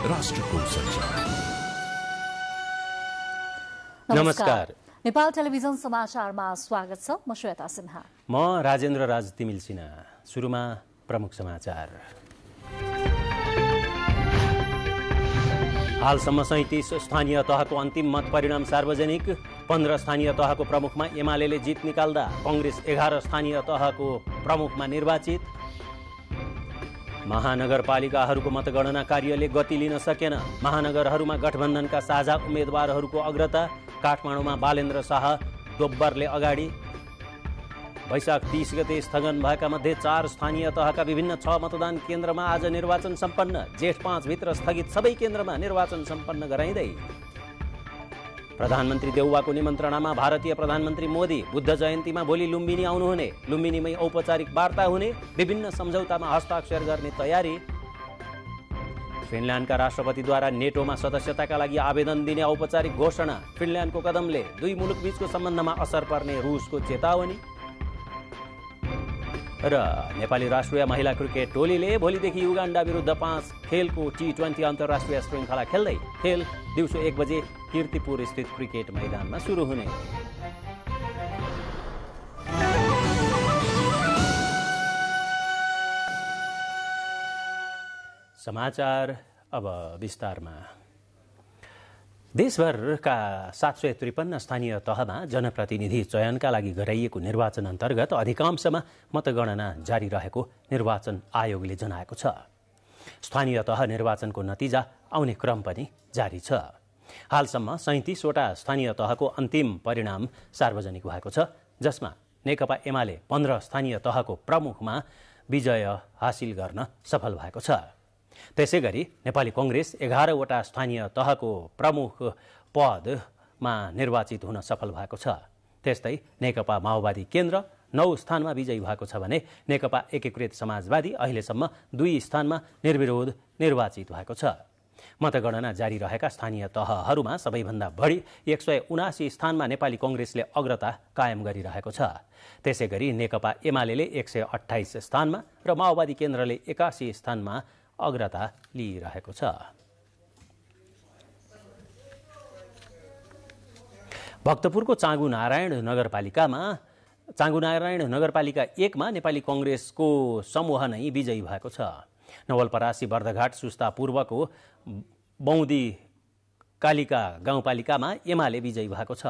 राष्ट्रको सञ्चार। नमस्कार, नेपाल टेलिभिजन समाचारमा स्वागत छ। म श्वेता सिन्हा। म राजेन्द्र राज तिमिल सिन्हा। सुरुमा प्रमुख समाचार। हालसम्म 37 स्थानीय तहको अन्तिम मत परिणाम सार्वजनिक। 15 स्थानीय तहको प्रमुखमा एमालेले जित निकाल्दा कांग्रेस 11 स्थानीय तहको प्रमुखमा निर्वाचित। महानगरपालिकाहरूको मतगणना कार्यले गति लिन सकेन। महानगरहरूमा गठबन्धनका साझा उम्मेदवारहरूको अग्रता। काठमाडौँमा बालेन्द्र शाह दोब्बरले अगाडि। वैशाख 30 गते स्थगन भएका मध्ये 4 स्थानीय तहका विभिन्न 6 मतदान केन्द्रमा आज निर्वाचन सम्पन्न। जेठ 5 भित्र स्थगित सबै केन्द्रमा निर्वाचन सम्पन्न गराइँदै। प्रधानमन्त्री देउवाको निमन्त्रणामा भारतीय प्रधानमन्त्री मोदी बुद्ध जयन्तीमा भोलि लुम्बिनी आउनुहुने। लुम्बिनीमै औपचारिक वार्ता हुने। विभिन्न सम्झौतामा हस्ताक्षर गर्ने तयारी। फिनल्यान्डका राष्ट्रपतिद्वारा नेटोमा सदस्यताका लागि आवेदन दिने औपचारिक घोषणा। फिनल्यान्डको कदमले दुई मुलुकबीचको सम्बन्धमा असर पर्ने रुसको चेतावनी। र नेपाली राष्ट्रिय महिला क्रिकेट टोलीले भोलिदेखि युगाण्डा विरुद्ध 5 खेलको T20 अन्तर्राष्ट्रिय श्रृङ्खला खेल्दै। खेल दिउँसो 1 बजे कीर्तिपुर स्थित क्रिकेट मैदानमा सुरु हुने। समाचार अब विस्तारमा। देशभरका 753 स्थानीय तहमा जनप्रतिनिधि चयनका लागि गराइएको निर्वाचन अन्तर्गत अधिकांशमा मतगणना जारी रहेको निर्वाचन आयोगले जनाएको छ। स्थानीय तह निर्वाचनको नतिजा आउने क्रम पनि जारी छ। हालसम्म 37 वटा स्थानीय तहको अन्तिम परिणाम सार्वजनिक भएको छ, जसमा नेकपा एमाले 15 स्थानीय तहको प्रमुखमा विजय हासिल गर्न सफल भएको छ। त्यसैगरी नेपाली कांग्रेस 11 वटा स्थानीय तहको प्रमुख पदमा निर्वाचित हुन सफल भएको छ। त्यस्तै नेकपा माओवादी केन्द्र 9 स्थानमा विजयी भएको छ भने नेकपा एकीकृत समाजवादी अहिलेसम्म 2 स्थानमा निर्विरोध निर्वाचित भएको छ। मतगणना जारी रहेका स्थानीय तहहरूमा सबैभन्दा बढी 179 स्थानमा नेपाली कांग्रेसले अग्रता कायम गरिरहेको छ। त्यसैगरी नेकपा एमालेले 128 स्थानमा र माओवादी केन्द्रले 81 स्थानमा अग्रता लिइरहेको छ। भक्तपुरको चाँगुनारायण नगरपालिका 1 मा नेपाली कांग्रेसको समूह नै विजयी भएको छ। नवलपरासी बर्दघाट सुस्ता पूर्वको बौदी कालिका गाउँपालिकामा एमाले विजयी भएको छ।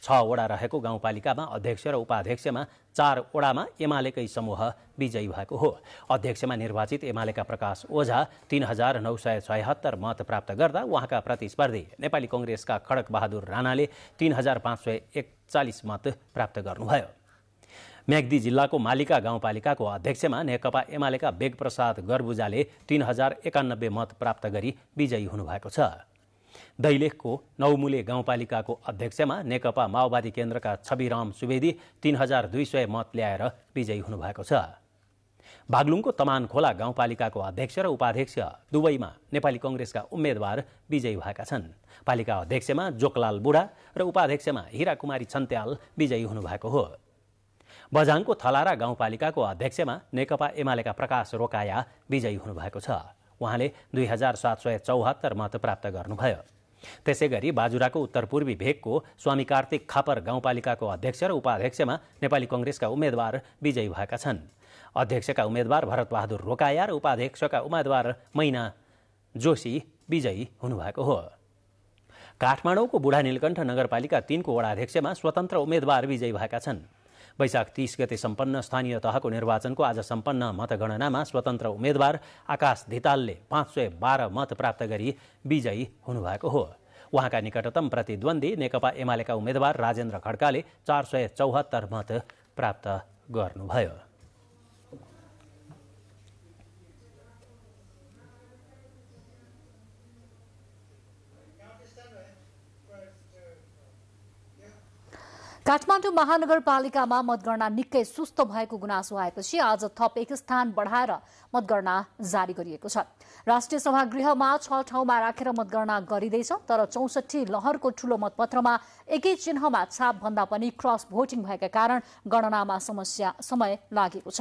6 वडा रहेको गाउँपालिकामा अध्यक्ष र उपाध्यक्षमा 4 वडामा एमालेकै समूह विजयी भएको हो। अध्यक्षमा निर्वाचित एमालेका प्रकाश ओझा 3976 मत प्राप्त गर्दा उहाँका प्रतिस्पर्धी नेपाली कांग्रेसका खड्क बहादुर राणाले 3541 मत प्राप्त गर्नुभयो। म्याग्दी जिल्लाको मालिका गाउँपालिकाको अध्यक्षमा नेकपा एमालेका बेगप्रसाद गर्बुजाले 3091 मत प्राप्त गरी विजयी हुनुभएको छ। दैलेखको नौमुले गाउँपालिकाको अध्यक्षमा नेकपा माओवादी केन्द्रका छविराम सुवेदी 3200 मत ल्याएर विजयी हुनुभएको छ। बागलुङको तमानखोला गाउँपालिकाको अध्यक्ष र उपाध्यक्ष दुवैमा नेपाली कांग्रेसका उम्मेद्वार विजयी भएका छन्। पालिका अध्यक्षमा जोकलाल बुढा र उपाध्यक्षमा हिराकुमारी छन्त्याल विजयी हुनुभएको हो। बझाङको थलारा गाउँपालिकाको अध्यक्षमा नेकपा एमालेका प्रकाश रोकाया विजयी हुनुभएको छ। उहाँले 2774 मत प्राप्त गर्नुभयो। त्यसैगरी बाजुराको उत्तरपूर्वी भेगको स्वामी कार्तिक खापर गाउँपालिकाको अध्यक्ष र उपाध्यक्षमा नेपाली कांग्रेसका उम्मेद्वार विजयी भएका छन्। अध्यक्षका उम्मेद्वार भरतबहादुर रोकाया र उपाध्यक्षका उम्मेद्वार मैना जोशी विजयी हुनुभएको हो। काठमाडौँको बुढा नीलकण्ठ नगरपालिका 3 को वडाध्यक्षमा स्वतन्त्र उम्मेद्वार विजयी भएका छन्। वैशाख 30 गते सम्पन्न स्थानीय तहको निर्वाचनको आज सम्पन्न मतगणनामा स्वतन्त्र उम्मेद्वार आकाश धितालले 512 मत प्राप्त गरी विजयी हुनुभएको हो। उहाँका निकटतम प्रतिद्वन्दी नेकपा एमालेका उम्मेद्वार राजेन्द्र खड्काले 474 मत प्राप्त गर्नुभयो। काठमाडौँ महानगरपालिकामा मतगणना निकै सुस्त भएको गुनासो आएपछि आज थप 1 स्थान बढाएर मतगणना जारी गरिएको छ। राष्ट्रिय सभागृहमा 6 ठाउँमा राखेर मतगणना गरिँदैछ, तर 64 लहरको ठूलो मतपत्रमा एकै चिन्हमा छाप भन्दा पनि क्रस भोटिङ भएका कारण गणनामा समय लागेको छ।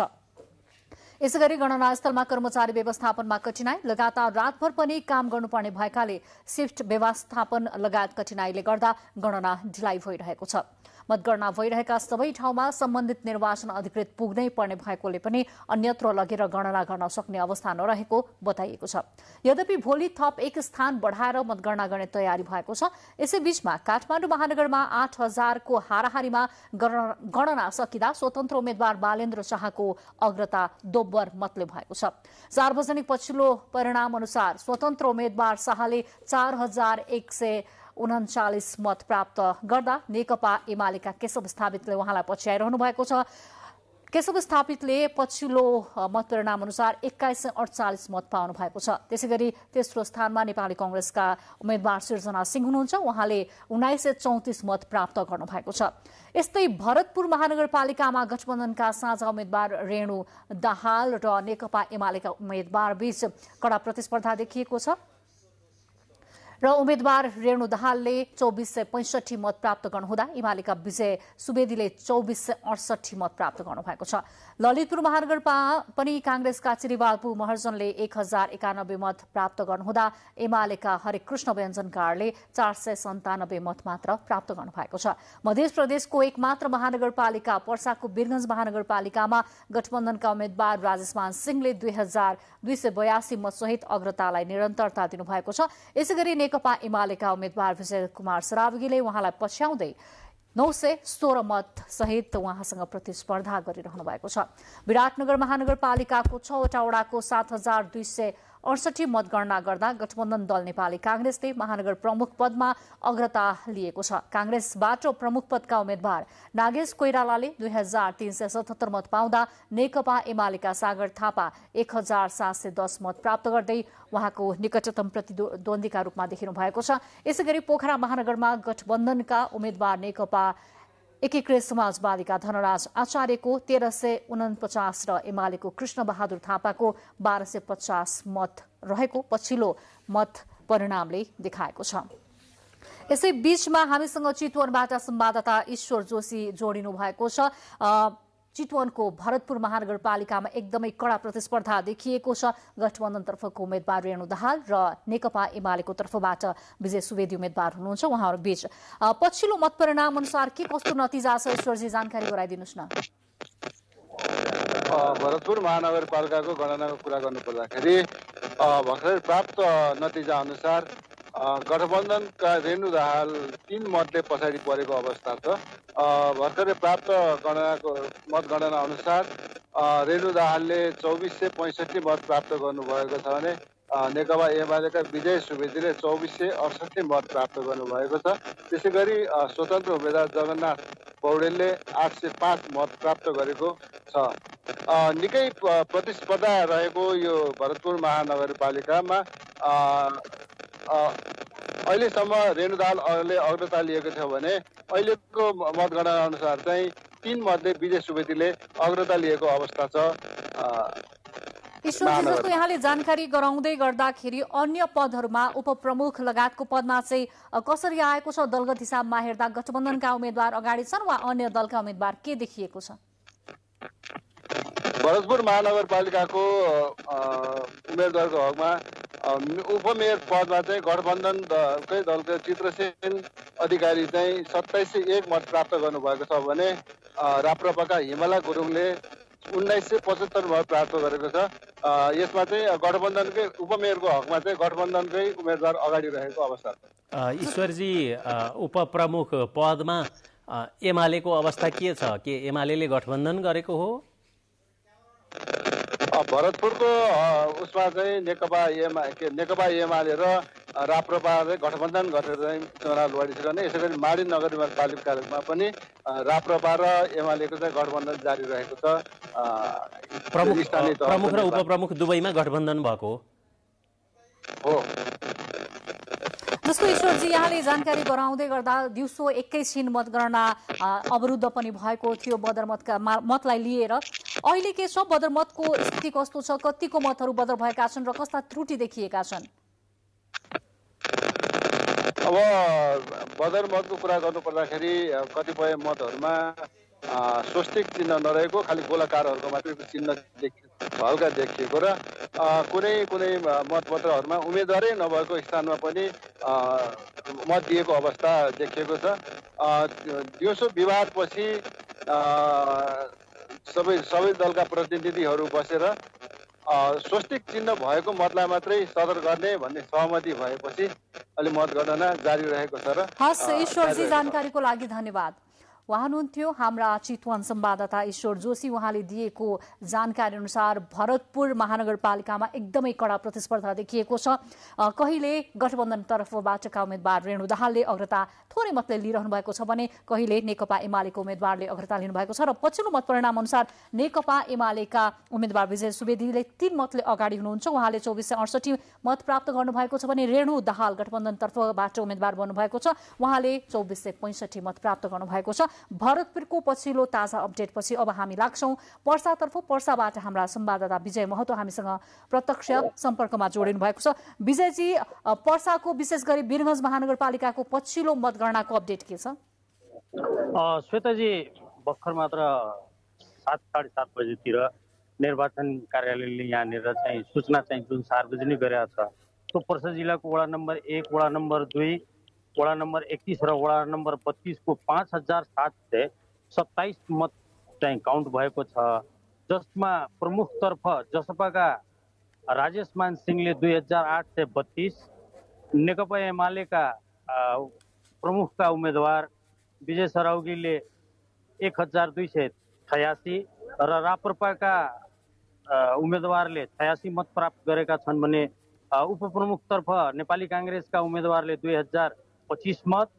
यसैगरी गणनास्थलमा कर्मचारी व्यवस्थापनमा कठिनाई, लगातार रातभर पनि काम गर्नुपर्ने भएकाले शिफ्ट व्यवस्थापन लगायत कठिनाईले गर्दा गणना ढिलाइ भइरहेको छ। मतगणना भइरहेका सबै ठाउँमा सम्बन्धित निर्वाचन अधिकृत पुग्नै पर्ने भएकोले पनि अन्यत्र लगेर गणना गर्न सक्ने अवस्था नरहेको बताइएको छ। यद्यपि भोलि थप एक स्थान बढाएर मतगणना गर्ने तयारी भएको छ। यसैबीचमा काठमाडौँ महानगरमा 8,000 को हाराहारीमा गणना सकिँदा स्वतन्त्र उम्मेद्वार बालेन्द्र शाहको अग्रता दोब्बर मतले भएको छ। सार्वजनिक पछिल्लो परिणाम अनुसार स्वतन्त्र उम्मेद्वार शाहले 4,139 मत प्राप्त गर्दा नेकपा एमालेका केशव स्थापितले उहाँलाई पछ्याइरहनु भएको छ। केशव स्थापितले पछिल्लो मतपरिणाम अनुसार 2148 मत पाउनु भएको छ। त्यसैगरी तेस्रो स्थानमा नेपाली कांग्रेसका उम्मेद्वार सिर्जना सिंह हुनुहुन्छ। उहाँले 1934 मत प्राप्त गर्नु भएको छ। यस्तै भरतपुर महानगरपालिकामा गठबन्धनका साझा उम्मेद्वार रेणु दाहाल र नेकपा एमालेका उम्मेद्वार बीच कड़ा प्रतिस्पर्धा देखिएको छ र उम्मेद्वार रेणु दाहालले 2465 मत प्राप्त गर्नुहुँदा एमालेका विजय सुवेदीले 2468 मत प्राप्त गर्नुभएको छ। ललितपुर महानगरमा पनि कांग्रेसका चिरिबालपु महर्जनले 1091 मत प्राप्त गर्नुहुँदा एमालेका हरिकृष्ण व्यञ्जनकारले 497 मत मात्र प्राप्त गर्नुभएको छ। मध्य प्रदेशको एकमात्र महानगरपालिका पर्साको वीरगंज महानगरपालिकामा गठबन्धनका उम्मेद्वार राजेशमान सिंहले 2282 मतसहित अग्रतालाई निरन्तरता दिनुभएको छ। यसैगरी नेकपा एमालेका उम्मेद्वार विजय कुमार सरावगीले उहाँलाई पछ्याउँदै 916 मत सहित उहाँसँग प्रतिस्पर्धा गरिरहनु भएको छ। विराटनगर महानगरपालिकाको 6वटा वडाको 7268 मतगणना गर्दा गठबन्धन दल नेपाली कांग्रेसले महानगर प्रमुख पदमा अग्रता लिएको छ। कांग्रेसबाट प्रमुख पदका उम्मेद्वार नागेश कोइरालाले 2377 मत पाउँदा नेकपा एमालेका सागर थापा 1710 मत प्राप्त गर्दै उहाँको निकटतम प्रतिद्वन्द्वीका रूपमा देखिनु भएको छ। यसैगरी पोखरा महानगरमा गठबन्धनका उम्मेद्वार नेकपा एकीकृत समाजवादीका धनराज आचार्यको 1349 र एमालेको कृष्ण बहादुर थापाको 1250 मत रहेको पछिल्लो मत परिणामले देखाएको छ। यसै बीचमा हामीसँग चितवनबाट संवाददाता ईश्वर जोशी जोडिनु भएको छ। चितवनको भरतपुर महानगरपालिकामा एकदमै कड़ा प्रतिस्पर्धा देखिएको छ। गठबन्धनतर्फको उम्मेद्वार रेणु दाहाल र नेकपा एमालेको तर्फबाट विजय सुवेदी उम्मेद्वार हुनुहुन्छ। उहाँहरू बीच पछिल्लो मतपरिणाम अनुसार के कस्तो नतिजा छ ईश्वरजी जानकारी गराइदिनुस् न। भरतपुर महानगरपालिकाको गणनाको कुरा गर्नु पर्दाखेरि भर्खरै प्राप्त नतिजा अनुसार गठबन्धनका रेणु दाहाल 3 मतले पछाडि परेको अवस्था छ। भर्खरै प्राप्त मतगणना अनुसार रेणु दाहालले 2465 मत प्राप्त गर्नुभएको छ भने नेकपा एमालेका विजय सुवेदीले 2468 मत प्राप्त गर्नुभएको छ। त्यसैगरी स्वतन्त्र उम्मेद्वार जगन्नाथ पौडेलले 805 मत प्राप्त गरेको छ। निकै प्रतिस्पर्धा रहेको यो भरतपुर महानगरपालिकामा अहिलेसम्म रेणु दाहालले अग्रता लिएको थियो भने अहिलेको मतगणना अनुसार चाहिँ 3 मध्ये विजय सुवेदीले अग्रता लिएको अवस्था छ। ईश्वर जस्तो यहाँले जानकारी गराउँदै गर्दाखेरि अन्य पदहरूमा उपप्रमुख लगायतको पदमा चाहिँ कसरी आएको छ? दलगत हिसाबमा हेर्दा गठबन्धनका उम्मेद्वार अगाडि छन् वा अन्य दलका उम्मेद्वार के देखिएको छ? भरतपुर महानगरपालिकाको उम्मेद्वारको हकमा उपमेयर पदमा चाहिँ गठबन्धनकै दलको चित्रसेन अधिकारी चाहिँ 2701 मत प्राप्त गर्नुभएको छ भने राप्रपाका हिमाला गुरुङले 1975 मत प्राप्त गरेको छ। यसमा चाहिँ गठबन्धनकै उपमेयरको हकमा चाहिँ गठबन्धनकै उम्मेद्वार अगाडि रहेको अवस्था छ। ईश्वरजी, उपप्रमुख पदमा एमालेको अवस्था के छ? के एमालेले गठबन्धन गरेको हो? भरतपुरको उसमा चाहिँ नेकपा एमाले र राप्रपाले गठबन्धन गरेर चाहिँ चुनाव लडिसक्ने। यसै गरी माडी नगरपालिकामा पनि राप्रपा र एमालेको चाहिँ गठबन्धन जारी रहेको छ। प्रमुख र उपप्रमुख दुवैमा गठबन्धन भएको हो। जस्तो ईश्वरजी यहाँले जानकारी गराउँदै गर्दा दिउँसो 21 मतगणना अवरुद्ध पनि भएको थियो बदरमतका मतलाई लिएर। अहिले के छ? बदरमतको स्थिति कस्तो छ? कतिको मतहरू बदर भएका छन् र कस्ता त्रुटि देखिएका छन्? अब बदरमतको कुरा गर्नु पर्दाखेरि कतिपय मतहरूमा स्वस्तिक चिन्ह नरहेको खालि गोलाकारहरूको मात्रै चिन्ह हल्का देखिएको र कुनै कुनै मतपत्रहरूमा उम्मेदवारै नभएको स्थानमा पनि मत दिएको अवस्था देखिएको छ। दिउँसो विवादपछि सबै दलका प्रतिनिधिहरू बसेर स्वस्तिक चिन्ह भएको मतलाई मात्रै सदर गर्ने भन्ने सहमति भएपछि अहिले मतगणना जारी रहेको छ र हस् ईश्वरजी जानकारीको लागि धन्यवाद। उहाँ हुनुहुन्थ्यो हाम्रा चितवन संवाददाता ईश्वर जोशी। उहाँले दिएको जानकारी अनुसार भरतपुर महानगरपालिकामा एकदमै कडा प्रतिस्पर्धा देखिएको छ। कहिले गठबन्धन तर्फबाटका उम्मेद्वार रेणु दाहालले अग्रता थोरै मतले लिइरहनु भएको छ भने कहिले नेकपा एमालेको उम्मेद्वारले अग्रता लिनुभएको छ र पछिल्लो मत परिणाम अनुसार नेकपा एमालेका उम्मेद्वार विजय सुवेदीले 3 मतले अगाडि हुनुहुन्छ। उहाँले 2468 मत प्राप्त गर्नुभएको छ भने रेणु दाहाल गठबन्धन तर्फबाट उम्मेद्वार बन्नुभएको छ। उहाँले 2465 मत प्राप्त गर्नुभएको छ। भरतपुरको पछिल्लो ताजा अपडेटपछि अब हामी लाग्छौं पर्सातर्फ। पर्साबाट हाम्रा संवाददाता विजय महतो हामीसँग प्रत्यक्ष सम्पर्कमा जोडिनु भएको छ। विजयजी, पर्साको विशेष गरी वीरगञ्ज महानगरपालिकाको पछिल्लो मतगणनाको अपडेट के छ? श्वेताजी, भर्खर मात्र 7:30 बजेतिर निर्वाचन कार्यालयले यहाँनिर चाहिँ सूचना चाहिँ जुन सार्वजनिक गरेको छ त्यो पर्सा जिल्लाको वडा नम्बर 1, वडा नम्बर 2, वडा नम्बर 31 र वडा नम्बर 32 को 5727 मत चाहिँ काउन्ट भएको छ, जसमा प्रमुखतर्फ जसपाका राजेश मान सिंहले 2832, नेकपा एमालेका प्रमुखका उम्मेदवार विजय सराउगीले 1286 र राप्रपाका उम्मेदवारले 86 मत प्राप्त गरेका छन् भने उपप्रमुखतर्फ नेपाली कांग्रेसका उम्मेदवारले 2025 मत,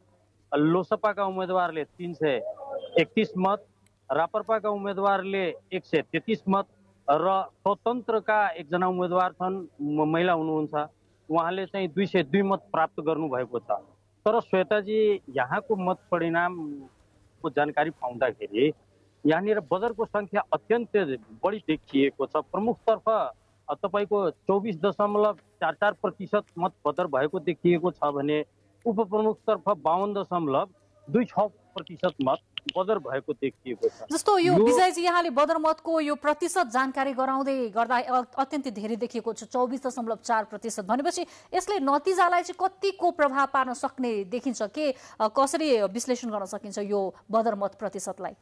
लोसपाका उम्मेदवारले 331 मत, राप्रपाका उम्मेदवारले 133 मत र स्वतन्त्रका एकजना उम्मेदवार छन्, महिला हुनुहुन्छ, उहाँले चाहिँ 202 मत प्राप्त गर्नुभएको छ। तर श्वेताजी, यहाँको मत परिणामको जानकारी पाउँदाखेरि यहाँनिर बदरको संख्या अत्यन्त बढी देखिएको छ। प्रमुखतर्फ तपाईको 24.44% मत बदर भएको देखिएको छ भने उपप्रमुखतर्फ 52.26% मत बदर भएको देखिएको छ। जस्तो यो विजयजी, यहाँले बदर मतको यो प्रतिशत जानकारी गराउँदै गर्दा अत्यन्तै धेरै देखिएको छ, 24.4% भनेपछि यसले नतिजालाई चाहिँ कतिको प्रभाव पार्न सक्ने देखिन्छ के? कसरी विश्लेषण गर्न सकिन्छ यो बदर मत प्रतिशतलाई?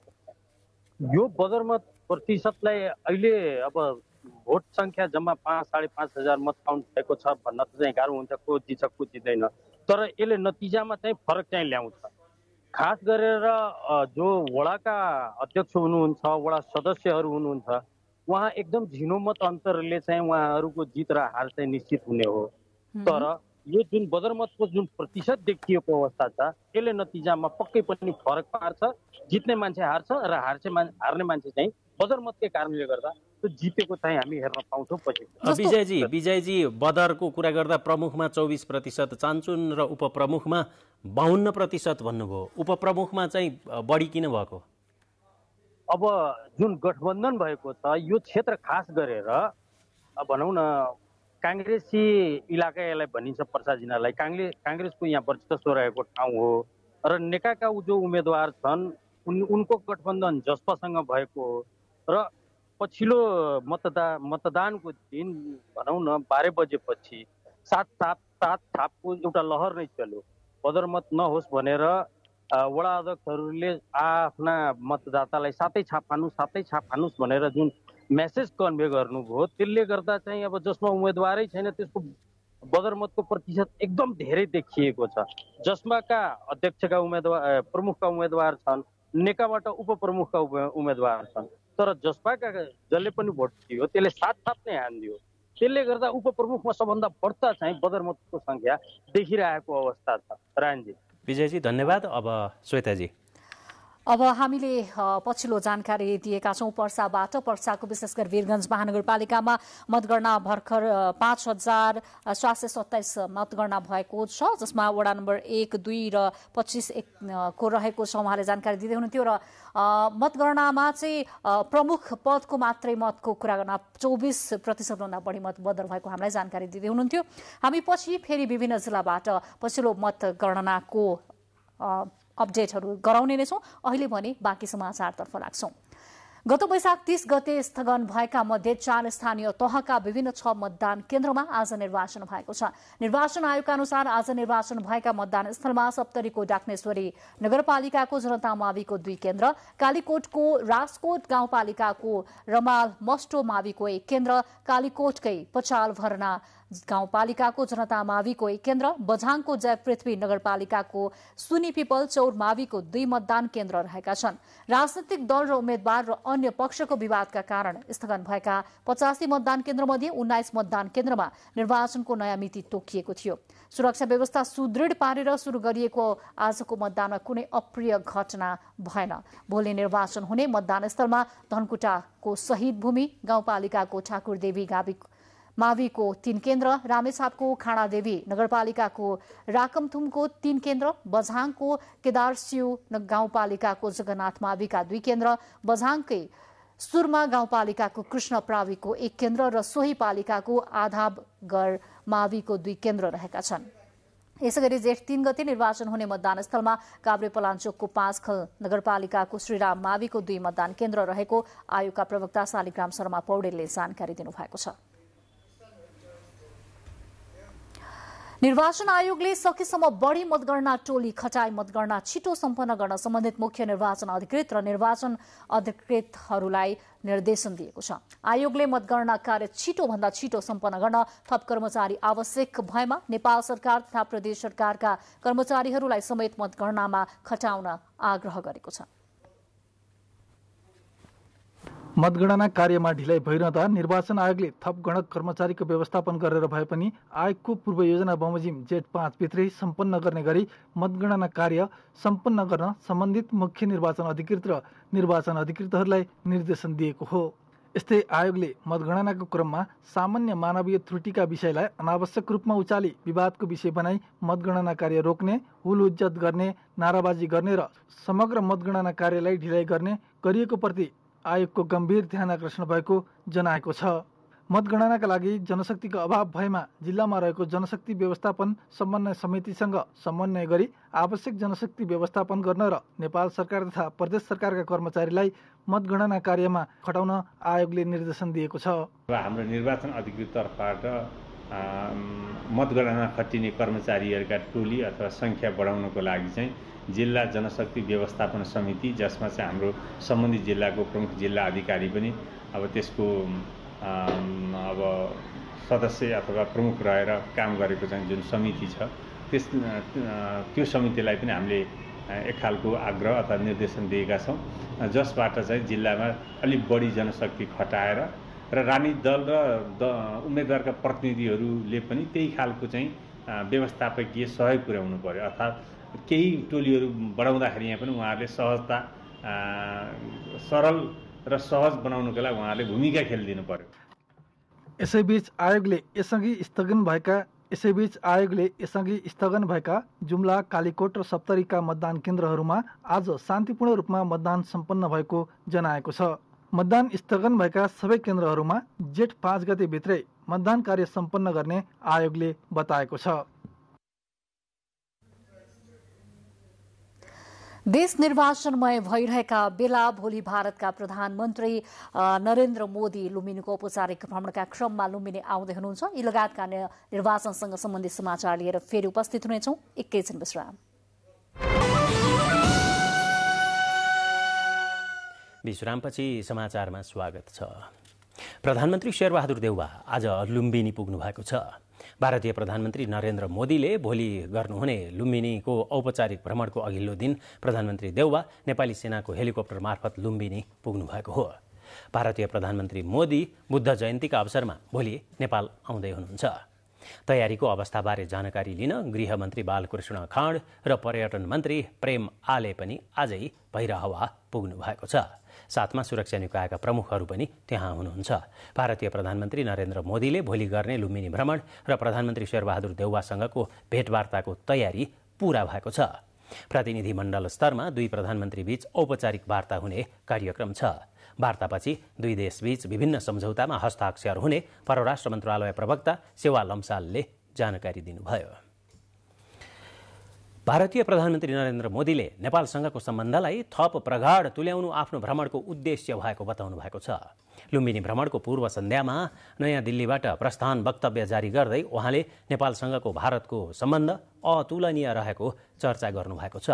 यो बदर मत प्रतिशतलाई अहिले अब भोट संख्या जम्मा 5,500 मत काउन्ट भएको छ भन्न चाहिँ गाह्रो हुन्छ, को जित्छ को जित्दैन, तर यसले नतिजामा चाहिँ फरक चाहिँ ल्याउँछ। खास गरेर जो वडाका अध्यक्ष हुनुहुन्छ, वडा सदस्यहरू हुनुहुन्छ, उहाँ एकदम झिनो मत अन्तरले चाहिँ उहाँहरूको जित र हार चाहिँ निश्चित हुने हो। तर यो जुन बदर मतको जुन प्रतिशत देखिएको अवस्था छ यसले नतिजामा पक्कै पनि फरक पार्छ। जित्ने मान्छे हार्छ र हार्ने मान्छे चाहिँ बदर मतकै कारणले गर्दा त्यो जितेको चाहिँ हामी हेर्न पाउँछौँ पछि। विजयजी, बदरको कुरा गर्दा प्रमुखमा 24% चान्चुन र उपप्रमुखमा 52% भन्नुभयो, उपप्रमुखमा चाहिँ बढी किन भएको? अब जुन गठबन्धन भएको छ यो क्षेत्र खास गरेर भनौँ न काङ्ग्रेसी इलाका यसलाई भनिन्छ, पर्सा जिल्लालाई काङ्ग्रेसको यहाँ वर्चस्व रहेको ठाउँ हो र नेकाका जो उम्मेदवार छन् उनको गठबन्धन जसपासँग भएको हो र पछिल्लो मतदानको दिन भनौँ न 12 बजेपछि 7 छापको एउटा लहर नै चल्यो। बदर मत नहोस् भनेर वडा अध्यक्षहरूले आफ्ना मतदातालाई सातै छाप हानुस् भनेर जुन मेसेज कन्भे गर्नुभयो त्यसले गर्दा चाहिँ अब जसमा उम्मेदवारै छैन त्यसको बदर मतको प्रतिशत एकदम धेरै देखिएको छ। जसमाका अध्यक्षका उम्मेदवार प्रमुखका उम्मेदवार छन्, नेकाबाट उपप्रमुखका उम्मेदवार छन्, तर जसपाका जसले पनि भोट दियो त्यसले 7 छाप नै हान्दियो। त्यसले गर्दा उपप्रमुखमा सबभन्दा बढ्ता चाहिँ बदर मतको संख्या देखिरहेको अवस्था छ। रायनजी, विजयजी धन्यवाद। अब श्वेताजी, अब हामीले पछिल्लो जानकारी दिएका छौं पर्साबाट। पर्साको विशेष गरी वीरगञ्ज महानगरपालिकामा मतगणना भर्खर 5,727 मतगणना भएको छ, जसमा वडा नम्बर 1, 2 र 25 को रहेको छ। उहाँले जानकारी दिँदै हुनुहुन्थ्यो र मतगणनामा चाहिँ प्रमुख पदको मात्रै मतको कुरा गर्न 24% भन्दा बढी मत बदर भएको हामीलाई जानकारी दिँदै हुनुहुन्थ्यो। हामी पछि फेरि विभिन्न जिल्लाबाट पछिल्लो मतगणनाको अपडेटहरू गराउने नै छौँ। अहिले भने बाँकी समाचारतर्फ लाग्छौँ। गत वैशाख 30 गते स्थगन भएका मध्ये 4 स्थानीय तहका विभिन्न 6 मतदान केन्द्रमा आज निर्वाचन भएको छ। निर्वाचन आयोगका अनुसार आज निर्वाचन भएका मतदान स्थलमा सप्तरीको डाक्नेश्वरी नगरपालिकाको जनता माविको 2 केन्द्र, कालीकोटको राजकोट गाउँपालिकाको रमाल मस्टो माविको 1 केन्द्र, कालीकोटकै पचाल भरना गाउँपालिकाको जनता माविको 1 केन्द्र, बझाङको जयपृथ्वी नगरपालिकाको सुनी पिपल चौर माविको 2 मतदान केन्द्र रहेका छन्। राजनैतिक दल र उम्मेद्वार र अन्य पक्षको विवादका कारण स्थगन भएका 85 मतदान केन्द्रमध्ये 19 मतदान केन्द्रमा निर्वाचनको नयाँ मिति तोकिएको थियो। सुरक्षा व्यवस्था सुदृढ पारेर सुरु गरिएको आजको मतदानमा कुनै अप्रिय घटना भएन। भोलि निर्वाचन हुने मतदान स्थलमा धनकुटाको शहीद भूमि गाउँपालिकाको ठाकुरदेवी माविको 3 केन्द्र, रामेछापको खाडादेवी नगरपालिकाको राकमथुमको 3 केन्द्र, बझाङको केदारसिउ गाउँपालिकाको जगन्नाथ माविका 2 केन्द्र, बझाङकै सुरमा गाउँपालिकाको कृष्ण प्राविको 1 केन्द्र र सोही पालिकाको आधाबगढ माविको 2 केन्द्र रहेका छन्। यसैगरी जेठ 3 गते निर्वाचन हुने मतदान स्थलमा काभ्रेपलाञ्चोकको 5 खल नगरपालिकाको श्रीराम माविको 2 मतदान केन्द्र रहेको आयोगका प्रवक्ता शालिग्राम शर्मा पौडेलले जानकारी दिनुभएको छ। निर्वाचन आयोगले सकेसम्म बढी मतगणना टोली खटाई मतगणना छिटो सम्पन्न गर्न सम्बन्धित मुख्य निर्वाचन अधिकृत र निर्वाचन अधिकृतहरूलाई निर्देशन दिएको छ। आयोगले मतगणना कार्य छिटोभन्दा छिटो सम्पन्न गर्न थप कर्मचारी आवश्यक भएमा नेपाल सरकार तथा प्रदेश सरकारका कर्मचारीहरूलाई समेत मतगणनामा खटाउन आग्रह गरेको छ। मतगणना कार्यमा ढिलाइ भइरहँदा निर्वाचन आयोगले थप गणक कर्मचारीको व्यवस्थापन गरेर भए पनि आयोगको पूर्व योजना बमोजिम जेठ 5 भित्रै सम्पन्न गर्ने गरी मतगणना कार्य सम्पन्न गर्न सम्बन्धित मुख्य निर्वाचन अधिकृत र निर्वाचन अधिकृतहरूलाई निर्देशन दिएको हो। यस्तै आयोगले मतगणनाको क्रममा सामान्य मानवीय त्रुटिका विषयलाई अनावश्यक रूपमा उचाली विवादको विषय बनाई मतगणना कार्य रोक्ने, हुल हुज्जत गर्ने, नाराबाजी गर्ने र समग्र मतगणना कार्यलाई ढिलाइ गर्ने गरिएको प्रति आयोगको गम्भीर ध्यान आकर्षण भएको जनाएको छ। मतगणनाका लागि जनशक्तिको अभाव भएमा जिल्लामा रहेको जनशक्ति व्यवस्थापन समन्वय समितिसँग समन्वय गरी आवश्यक जनशक्ति व्यवस्थापन गर्न र नेपाल सरकार तथा प्रदेश सरकारका कर्मचारीलाई मतगणना कार्यमा खटाउन आयोगले निर्देशन दिएको छ। हाम्रो निर्वाचन अधिकृत तर्फबाट मतगणना खटिने कर्मचारीहरूका टोली अथवा संख्या बढाउनको लागि चाहिँ जिल्ला जनशक्ति व्यवस्थापन समिति, जसमा चाहिँ हाम्रो सम्बन्धित जिल्लाको प्रमुख जिल्ला अधिकारी पनि अब त्यसको अब सदस्य अथवा प्रमुख रहेर काम गरेको चाहिँ जुन समिति छ त्यो समितिलाई पनि हामीले एक खालको आग्रह अथवा निर्देशन दिएका छौँ, जसबाट चाहिँ जिल्लामा अलिक बढी जनशक्ति खटाएर र राजनीतिक दल र उम्मेदवारका प्रतिनिधिहरूले पनि त्यही खालको चाहिँ व्यवस्थापकीय सहयोग पुर्याउनु पर्यो। अर्थात् केही टोलीहरू बढाउँदाखेरि यहाँ पनि उहाँहरूले सहजता सरल र सहज बनाउनुको लागि उहाँहरूले भूमिका खेलिदिनु पर्यो। यसैबीच आयोगले यसअघि स्थगन भएका जुम्ला, कालीकोट र सप्तरीका मतदान केन्द्रहरूमा आज शान्तिपूर्ण रूपमा मतदान सम्पन्न भएको जनाएको छ। मतदान स्थगन भएका सबै केन्द्रहरूमा जेठ 5 गते भित्रै मतदान कार्य सम्पन्न गर्ने आयोगले बताएको छ। देश निर्वाचनमय भइरहेका बेला भोलि भारतका प्रधानमन्त्री नरेन्द्र मोदी लुम्बिनीको औपचारिक भ्रमणका क्रममा लुम्बिनी आउँदै हुनुहुन्छ। यी लगायतका निर्वाचनसँग सम्बन्धित समाचार लिएर फेरि उपस्थित हुनेछौँ। एकैछिन विश्राम। विश्रामपछि समाचारमा स्वागत छ। प्रधानमन्त्री शेरबहादुर देउवा आज लुम्बिनी पुग्नु भएको छ। भारतीय प्रधानमन्त्री नरेन्द्र मोदीले भोलि गर्नुहुने लुम्बिनीको औपचारिक भ्रमणको अघिल्लो दिन प्रधानमन्त्री देउवा नेपाली सेनाको हेलिकप्टर मार्फत लुम्बिनी पुग्नु भएको हो। भारतीय प्रधानमन्त्री मोदी बुद्ध जयन्तीका अवसरमा भोलि नेपाल आउँदै हुनुहुन्छ। तयारीको अवस्थाबारे जानकारी लिन गृहमन्त्री बालकृष्ण खाँड र पर्यटन मन्त्री प्रेम आले पनि आजै भैरहवा पुग्नु भएको छ। साथमा सुरक्षा निकायका प्रमुखहरू पनि त्यहाँ हुनुहुन्छ। भारतीय प्रधानमन्त्री नरेन्द्र मोदीले भोलि गर्ने लुम्बिनी भ्रमण र प्रधानमन्त्री शेरबहादुर देउवासँगको भेटवार्ताको तयारी पूरा भएको छ। प्रतिनिधिमण्डल स्तरमा दुई प्रधानमन्त्री बीच औपचारिक वार्ता हुने कार्यक्रम छ। वार्तापछि दुई देशबीच विभिन्न सम्झौतामा हस्ताक्षर हुने परराष्ट्र मन्त्रालय प्रवक्ता सेवा लम्सालले जानकारी दिनुभयो। भारतीय प्रधानमन्त्री नरेन्द्र मोदीले नेपालसँगको सम्बन्धलाई थप प्रगाढ तुल्याउनु आफ्नो भ्रमणको उद्देश्य भएको बताउनु भएको छ। लुम्बिनी भ्रमणको पूर्व सन्ध्यामा नयाँ दिल्लीबाट प्रस्थान वक्तव्य जारी गर्दै उहाँले नेपालसँगको भारतको सम्बन्ध अतुलनीय रहेको चर्चा गर्नुभएको छ।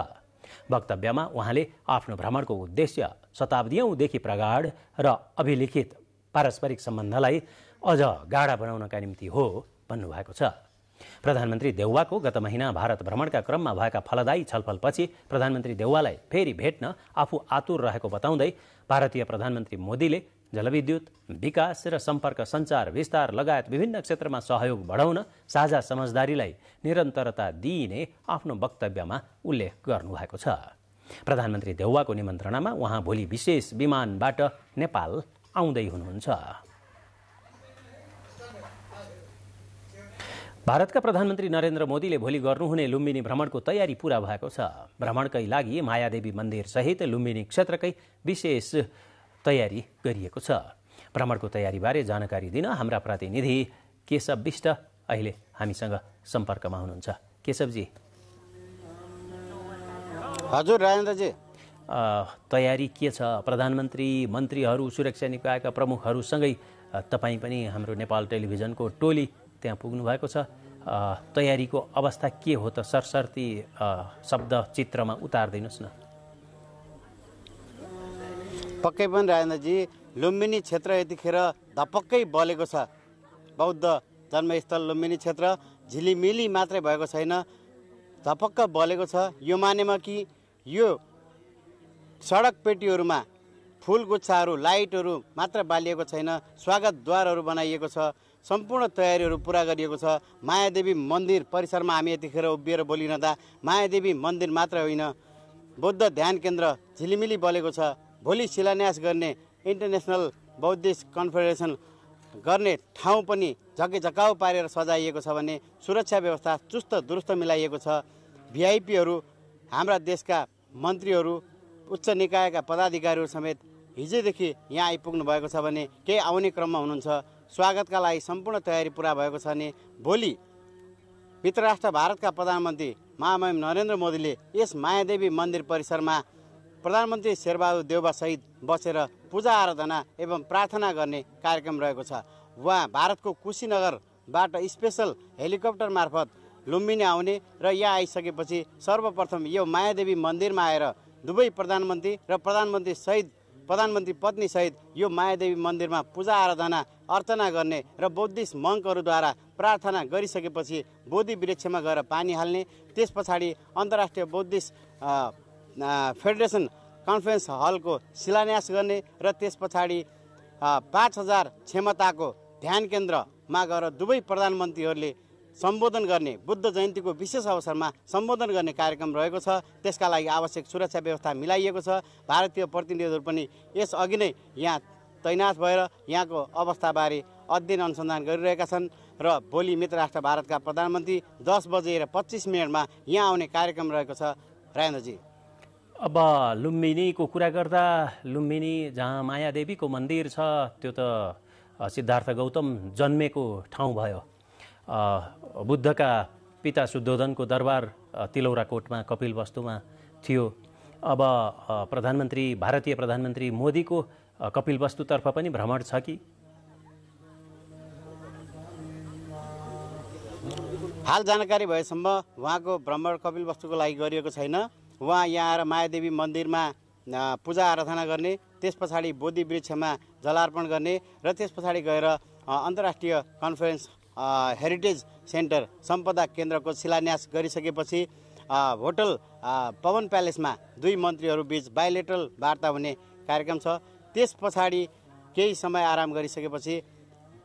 वक्तव्यमा उहाँले आफ्नो भ्रमणको उद्देश्य शताब्दीयौँदेखि प्रगाढ र अभिलिखित पारस्परिक सम्बन्धलाई अझ गाढा बनाउनका निम्ति हो भन्नुभएको छ। प्रधानमन्त्री देउवाको गत महिना भारत भ्रमणका क्रममा भएका फलदायी छलफलपछि प्रधानमन्त्री देउवालाई फेरि भेट्न आफू आतुर रहेको बताउँदै भारतीय प्रधानमन्त्री मोदीले जलविद्युत, विकास र सम्पर्क सञ्चार विस्तार लगायत विभिन्न क्षेत्रमा सहयोग बढाउन साझा समझदारीलाई निरन्तरता दिइने आफ्नो वक्तव्यमा उल्लेख गर्नुभएको छ। प्रधानमन्त्री देउवाको निमन्त्रणामा उहाँ भोलि विशेष विमानबाट नेपाल आउँदै हुनुहुन्छ। भारतका प्रधानमन्त्री नरेन्द्र मोदीले भोलि गर्नुहुने लुम्बिनी भ्रमणको तयारी पूरा भएको छ। भ्रमणकै लागि मायादेवी मन्दिर सहित लुम्बिनी क्षेत्रकै विशेष तयारी गरिएको छ। भ्रमणको तयारीबारे जानकारी दिन हाम्रा प्रतिनिधि केशव विष्ट अहिले हामीसँग सम्पर्कमा हुनुहुन्छ। केशवजी। हजुर राजेन्द्रजी, तयारी के छ? प्रधानमन्त्री, मन्त्रीहरू, सुरक्षा निकायका प्रमुखहरूसँगै तपाईँ पनि हाम्रो नेपाल टेलिभिजनको टोली त्यहाँ पुग्नु भएको छ। तयारीको अवस्था के हो त? सरसर्ती शब्द चित्रमा उतारिदिनुहोस् न। पक्कै पनि राजेन्द्रजी, लुम्बिनी क्षेत्र यतिखेर धपक्कै बलेको छ। बौद्ध जन्मस्थल लुम्बिनी क्षेत्र झिलिमिली मात्रै भएको छैन, धपक्क बलेको छ। यो मानेमा कि यो सडक पेटीहरूमा फुलगुच्छाहरू, लाइटहरू मात्र बालिएको छैन, स्वागतद्वारहरू बनाइएको छ। सम्पूर्ण तयारीहरू पुरा गरिएको छ। मायादेवी मन्दिर परिसरमा हामी यतिखेर उभिएर बोलिरहँदा मायादेवी मन्दिर मात्र होइन, बौद्ध ध्यान केन्द्र झिलिमिली बलेको छ। भोलि शिलान्यास गर्ने इन्टरनेसनल बौद्धिस्ट कन्फेडरेसन गर्ने ठाउँ पनि झकेझकाउ पारेर सजाइएको छ भने सुरक्षा व्यवस्था चुस्त दुरुस्त मिलाइएको छ। भिआइपीहरू, हाम्रा देशका मन्त्रीहरू, उच्च निकायका पदाधिकारीहरू समेत हिजोदेखि यहाँ आइपुग्नु भएको छ भने केही आउने क्रममा हुनुहुन्छ। स्वागतका लागि सम्पूर्ण तयारी पुरा भएको छ भने भोलि मित्रराष्ट्र भारतका प्रधानमन्त्री महामहिम नरेन्द्र मोदीले यस मायादेवी मन्दिर परिसरमा प्रधानमन्त्री शेरबहादुर देउवासहित बसेर पूजा आराधना एवं प्रार्थना गर्ने कार्यक्रम रहेको छ। उहाँ भारतको कुशीनगरबाट स्पेसल हेलिकप्टर मार्फत लुम्बिनी आउने र यहाँ आइसकेपछि सर्वप्रथम यो मायादेवी मन्दिरमा आएर दुवै प्रधानमन्त्री र प्रधानमन्त्री पत्नी सहित यो मायादेवी मन्दिरमा पूजा आराधना अर्चना गर्ने र बौद्धिस्ट मङ्कहरूद्वारा प्रार्थना गरिसकेपछि बोधि वृक्षमा गएर पानी हाल्ने, त्यस पछाडि अन्तर्राष्ट्रिय बौद्धिस्ट फेडरेसन कन्फरेन्स हलको शिलान्यास गर्ने र त्यस पछाडि 5000 क्षमताको ध्यान केन्द्रमा गएर दुवै प्रधानमन्त्रीहरूले सम्बोधन गर्ने, बुद्ध जयन्तीको विशेष अवसरमा सम्बोधन गर्ने कार्यक्रम रहेको छ। त्यसका लागि आवश्यक सुरक्षा व्यवस्था मिलाइएको छ। भारतीय प्रतिनिधिहरू पनि यसअघि नै यहाँ तैनाथ भएर यहाँको अवस्थाबारे अध्ययन अनुसन्धान गरिरहेका छन् र भोलि मित्रराष्ट्र भारतका प्रधानमन्त्री 10:25 यहाँ आउने कार्यक्रम रहेको छ। राजेन्द्रजी, अब लुम्बिनीको कुरा गर्दा लुम्बिनी जहाँ मायादेवीको मन्दिर छ त्यो त सिद्धार्थ गौतम जन्मेको ठाउँ भयो। बुद्धका पिता शुद्धोधनको दरबार तिलौराकोटमा कपिलवस्तुमा थियो। अब भारतीय प्रधानमन्त्री मोदीको कपिलवस्तुतर्फ पनि भ्रमण छ कि? हाल जानकारी भएसम्म उहाँको भ्रमण कपिलवस्तुको लागि गरिएको छैन। उहाँ यहाँ आएर मायादेवी मन्दिरमा पूजा आराधना गर्ने, त्यस पछाडि बोधि वृक्षमा जलार्पण गर्ने र त्यस पछाडि गएर अन्तर्राष्ट्रिय कन्फरेन्स हेरिटेज सेन्टर सम्पदा केन्द्रको शिलान्यास गरिसकेपछि होटल पवन प्यालेसमा दुई मन्त्रीहरू बीच बाइलेटरल वार्ता हुने कार्यक्रम छ। त्यस पछाडि केही समय आराम गरिसकेपछि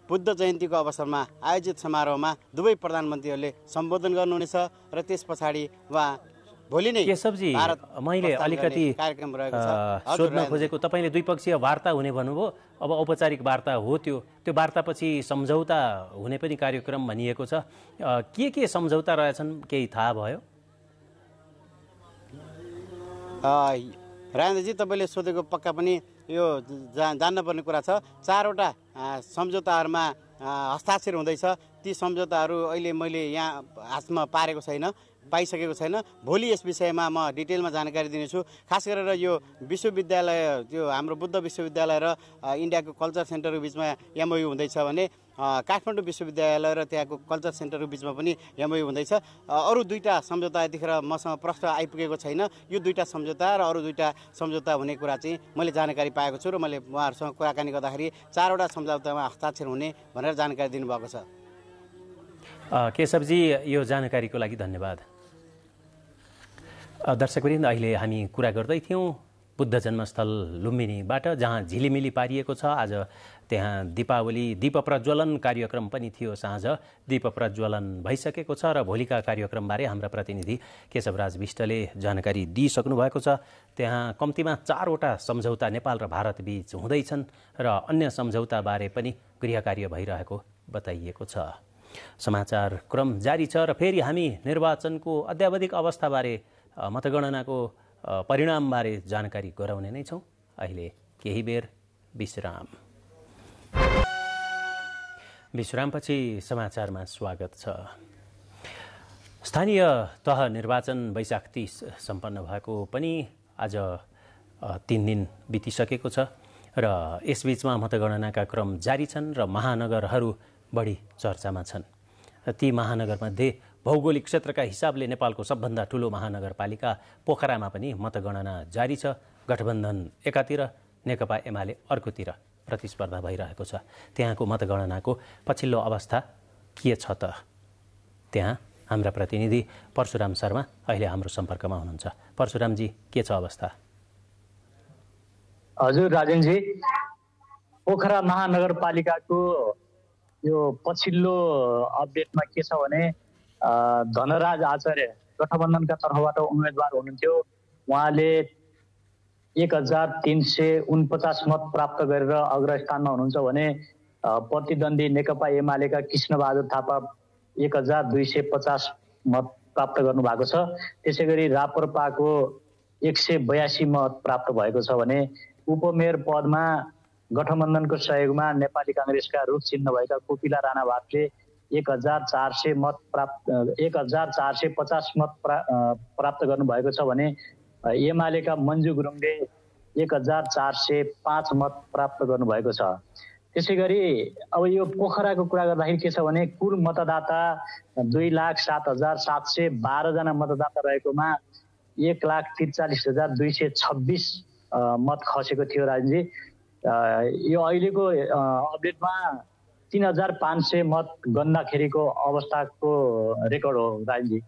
बुद्ध जयन्तीको अवसरमा आयोजित समारोहमा दुवै प्रधानमन्त्रीहरूले सम्बोधन गर्नुहुनेछ र त्यस पछाडि उहाँ भोलि नै केशवजी, मैले अलिकति सोध्न खोजेको, तपाईँले द्विपक्षीय वार्ता हुने भन्नुभयो। अब औपचारिक वार्ता हो, त्यो वार्तापछि सम्झौता हुने पनि कार्यक्रम भनिएको छ। के सम्झौता रहेछन्, केही थाहा भयो? राजेन्द्रजी, तपाईँले सोधेको पक्का पनि यो जान्नुपर्ने कुरा छ। 4वटा सम्झौताहरूमा हस्ताक्षर हुँदैछ। ती सम्झौताहरू अहिले मैले यहाँ हातमा पारेको छैन, पाइसकेको छैन। भोलि यस विषयमा म डिटेलमा जानकारी दिनेछु। खास गरेर यो विश्वविद्यालय, त्यो हाम्रो बुद्ध विश्वविद्यालय र इन्डियाको कल्चर सेन्टरको बिचमा एमओयू हुँदैछ भने काठमाडौँ विश्वविद्यालय र त्यहाँको कल्चर सेन्टरको बिचमा पनि एमओयू हुँदैछ। अरू दुईवटा सम्झौता यतिखेर मसँग प्रश्न आइपुगेको छैन। यो दुईवटा सम्झौता र अरू दुईवटा सम्झौता हुने कुरा चाहिँ मैले जानकारी पाएको छु र मैले उहाँहरूसँग कुराकानी गर्दाखेरि 4वटा सम्झौतामा हस्ताक्षर हुने भनेर जानकारी दिनुभएको छ। केशवजी, यो जानकारीको लागि धन्यवाद। दर्शकवृन्द, अहिले हामी कुरा गर्दै थियौँ बुद्ध जन्मस्थल लुम्बिनीबाट, जहाँ झिलिमिली पारिएको छ। आज त्यहाँ दीप प्रज्वलन कार्यक्रम पनि थियो। साँझ दीप प्रज्वलन भइसकेको छ र भोलिका कार्यक्रमबारे हाम्रा प्रतिनिधि केशवराज विष्टले जानकारी दिइसक्नु भएको छ। त्यहाँ कम्तीमा 4वटा सम्झौता नेपाल र भारत बीच हुँदैछन् र अन्य सम्झौताबारे पनि गृह कार्य भइरहेको बताइएको छ। समाचार क्रम जारी छ र फेरि हामी निर्वाचनको अद्यावधिक अवस्थाबारे, मतगणनाको परिणामबारे जानकारी गराउने नै छौँ। अहिले केही बेर विश्राम। विश्रामपछि समाचारमा स्वागत छ। स्थानीय तह निर्वाचन वैशाख 30 सम्पन्न भएको पनि आज 3 दिन बितिसकेको छ र यसबीचमा मतगणनाका क्रम जारी छन् र महानगरहरू बढी चर्चामा छन्। ती महानगरमध्ये भौगोलिक क्षेत्रका हिसाबले नेपालको सबभन्दा ठुलो महानगरपालिका पोखरामा पनि मतगणना जारी छ। गठबन्धन एकातिर, नेकपा एमाले अर्कोतिर प्रतिस्पर्धा भइरहेको छ। त्यहाँको मतगणनाको पछिल्लो अवस्था के छ त? त्यहाँ हाम्रा प्रतिनिधि परशुराम शर्मा अहिले हाम्रो सम्पर्कमा हुनुहुन्छ। परशुरामजी, के छ अवस्था? हजुर राजेनजी, पोखरा महानगरपालिकाको यो पछिल्लो अपडेटमा के छ भने धनराज आचार्य गठबन्धनका तर्फबाट उम्मेदवार हुनुहुन्थ्यो। उहाँले 1349 मत प्राप्त गरेर अग्रस्थानमा हुनुहुन्छ भने प्रतिद्वन्दी नेकपा एमालेका कृष्णबहादुर थापा 1250 मत प्राप्त गर्नुभएको छ। त्यसै गरी राप्रपाको 182 मत प्राप्त भएको छ भने उपमेयर पदमा गठबन्धनको सहयोगमा नेपाली काङ्ग्रेसका रुख चिन्ह भएका कोपिला राणा भाटले 1450 मत प्राप्त गर्नुभएको छ भने एमालेका मन्जु गुरुङले 1405 मत प्राप्त गर्नुभएको छ। त्यसै गरी अब यो पोखराको कुरा गर्दाखेरि के छ भने कुल मतदाता 2,07,712 जना मतदाता रहेकोमा 1,43,226 मत खसेको थियो राजेनजी। यो अहिलेको अपडेटमा 3,500 मत गन्दाखेरिको अवस्थाको रेकर्ड हो राजेनजी।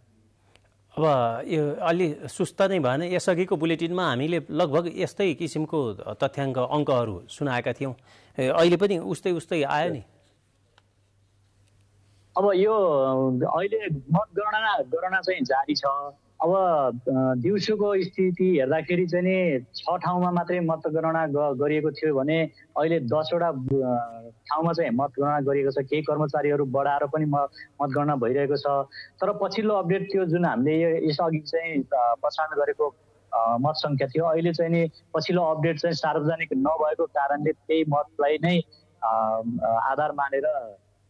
अब यो अलि सुस्त नै भएन। यसअघिको बुलेटिनमा हामीले लगभग यस्तै किसिमको तथ्याङ्क अङ्कहरू सुनाएका थियौँ। अहिले पनि उस्तै आयो नि। अब यो अहिले मतगणना चाहिँ जारी छ। अब दिउँसोको स्थिति हेर्दाखेरि चाहिँ नि 6 ठाउँमा मात्रै मतगणना गरिएको थियो भने अहिले 10वटा ठाउँमा चाहिँ मतगणना गरिएको छ। केही कर्मचारीहरू बढाएर पनि मतगणना भइरहेको छ। तर पछिल्लो अपडेट थियो जुन हामीले यसअघि चाहिँ प्रसारण गरेको मत सङ्ख्या थियो, अहिले चाहिँ नि पछिल्लो अपडेट चाहिँ सार्वजनिक नभएको कारणले त्यही मतलाई नै आधार मानेर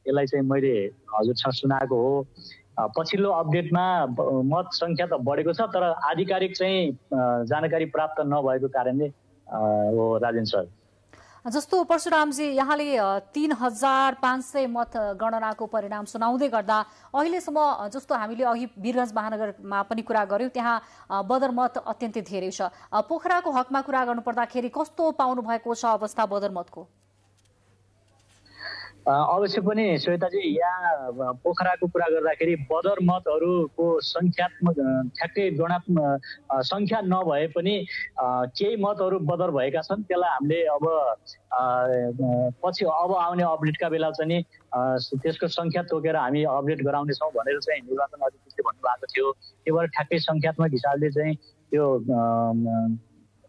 यसलाई चाहिँ मैले हजुरसँग सुनाएको हो। पछिल्लो अपडेटमा मत सङ्ख्या त बढेको छ, तर आधिकारिक चाहिँ जानकारी प्राप्त नभएको कारणले हो राजेन सर। जस्तो परशुरामजी, यहाँले 3,500 मत गणनाको परिणाम सुनाउँदै गर्दा अहिलेसम्म जस्तो हामीले अघि वीरगञ्ज महानगरमा पनि कुरा गर्यौँ, त्यहाँ बदर मत अत्यन्तै धेरै छ। पोखराको हकमा कुरा गर्नुपर्दाखेरि कस्तो पाउनु भएको छ अवस्था बदर मतको? अवश्य पनि श्वेताजी, यहाँ पोखराको कुरा गर्दाखेरि बदर मतहरूको सङ्ख्यात्मक ठ्याक्कै सङ्ख्या नभए पनि केही मतहरू बदर भएका छन्। त्यसलाई हामीले अब आउने अपडेटका बेला चाहिँ त्यसको सङ्ख्या तोकेर हामी अपडेट गराउनेछौँ भनेर चाहिँ निर्वाचन अधिकृतले भन्नुभएको थियो। त्यही भएर ठ्याक्कै सङ्ख्यात्मक हिसाबले चाहिँ त्यो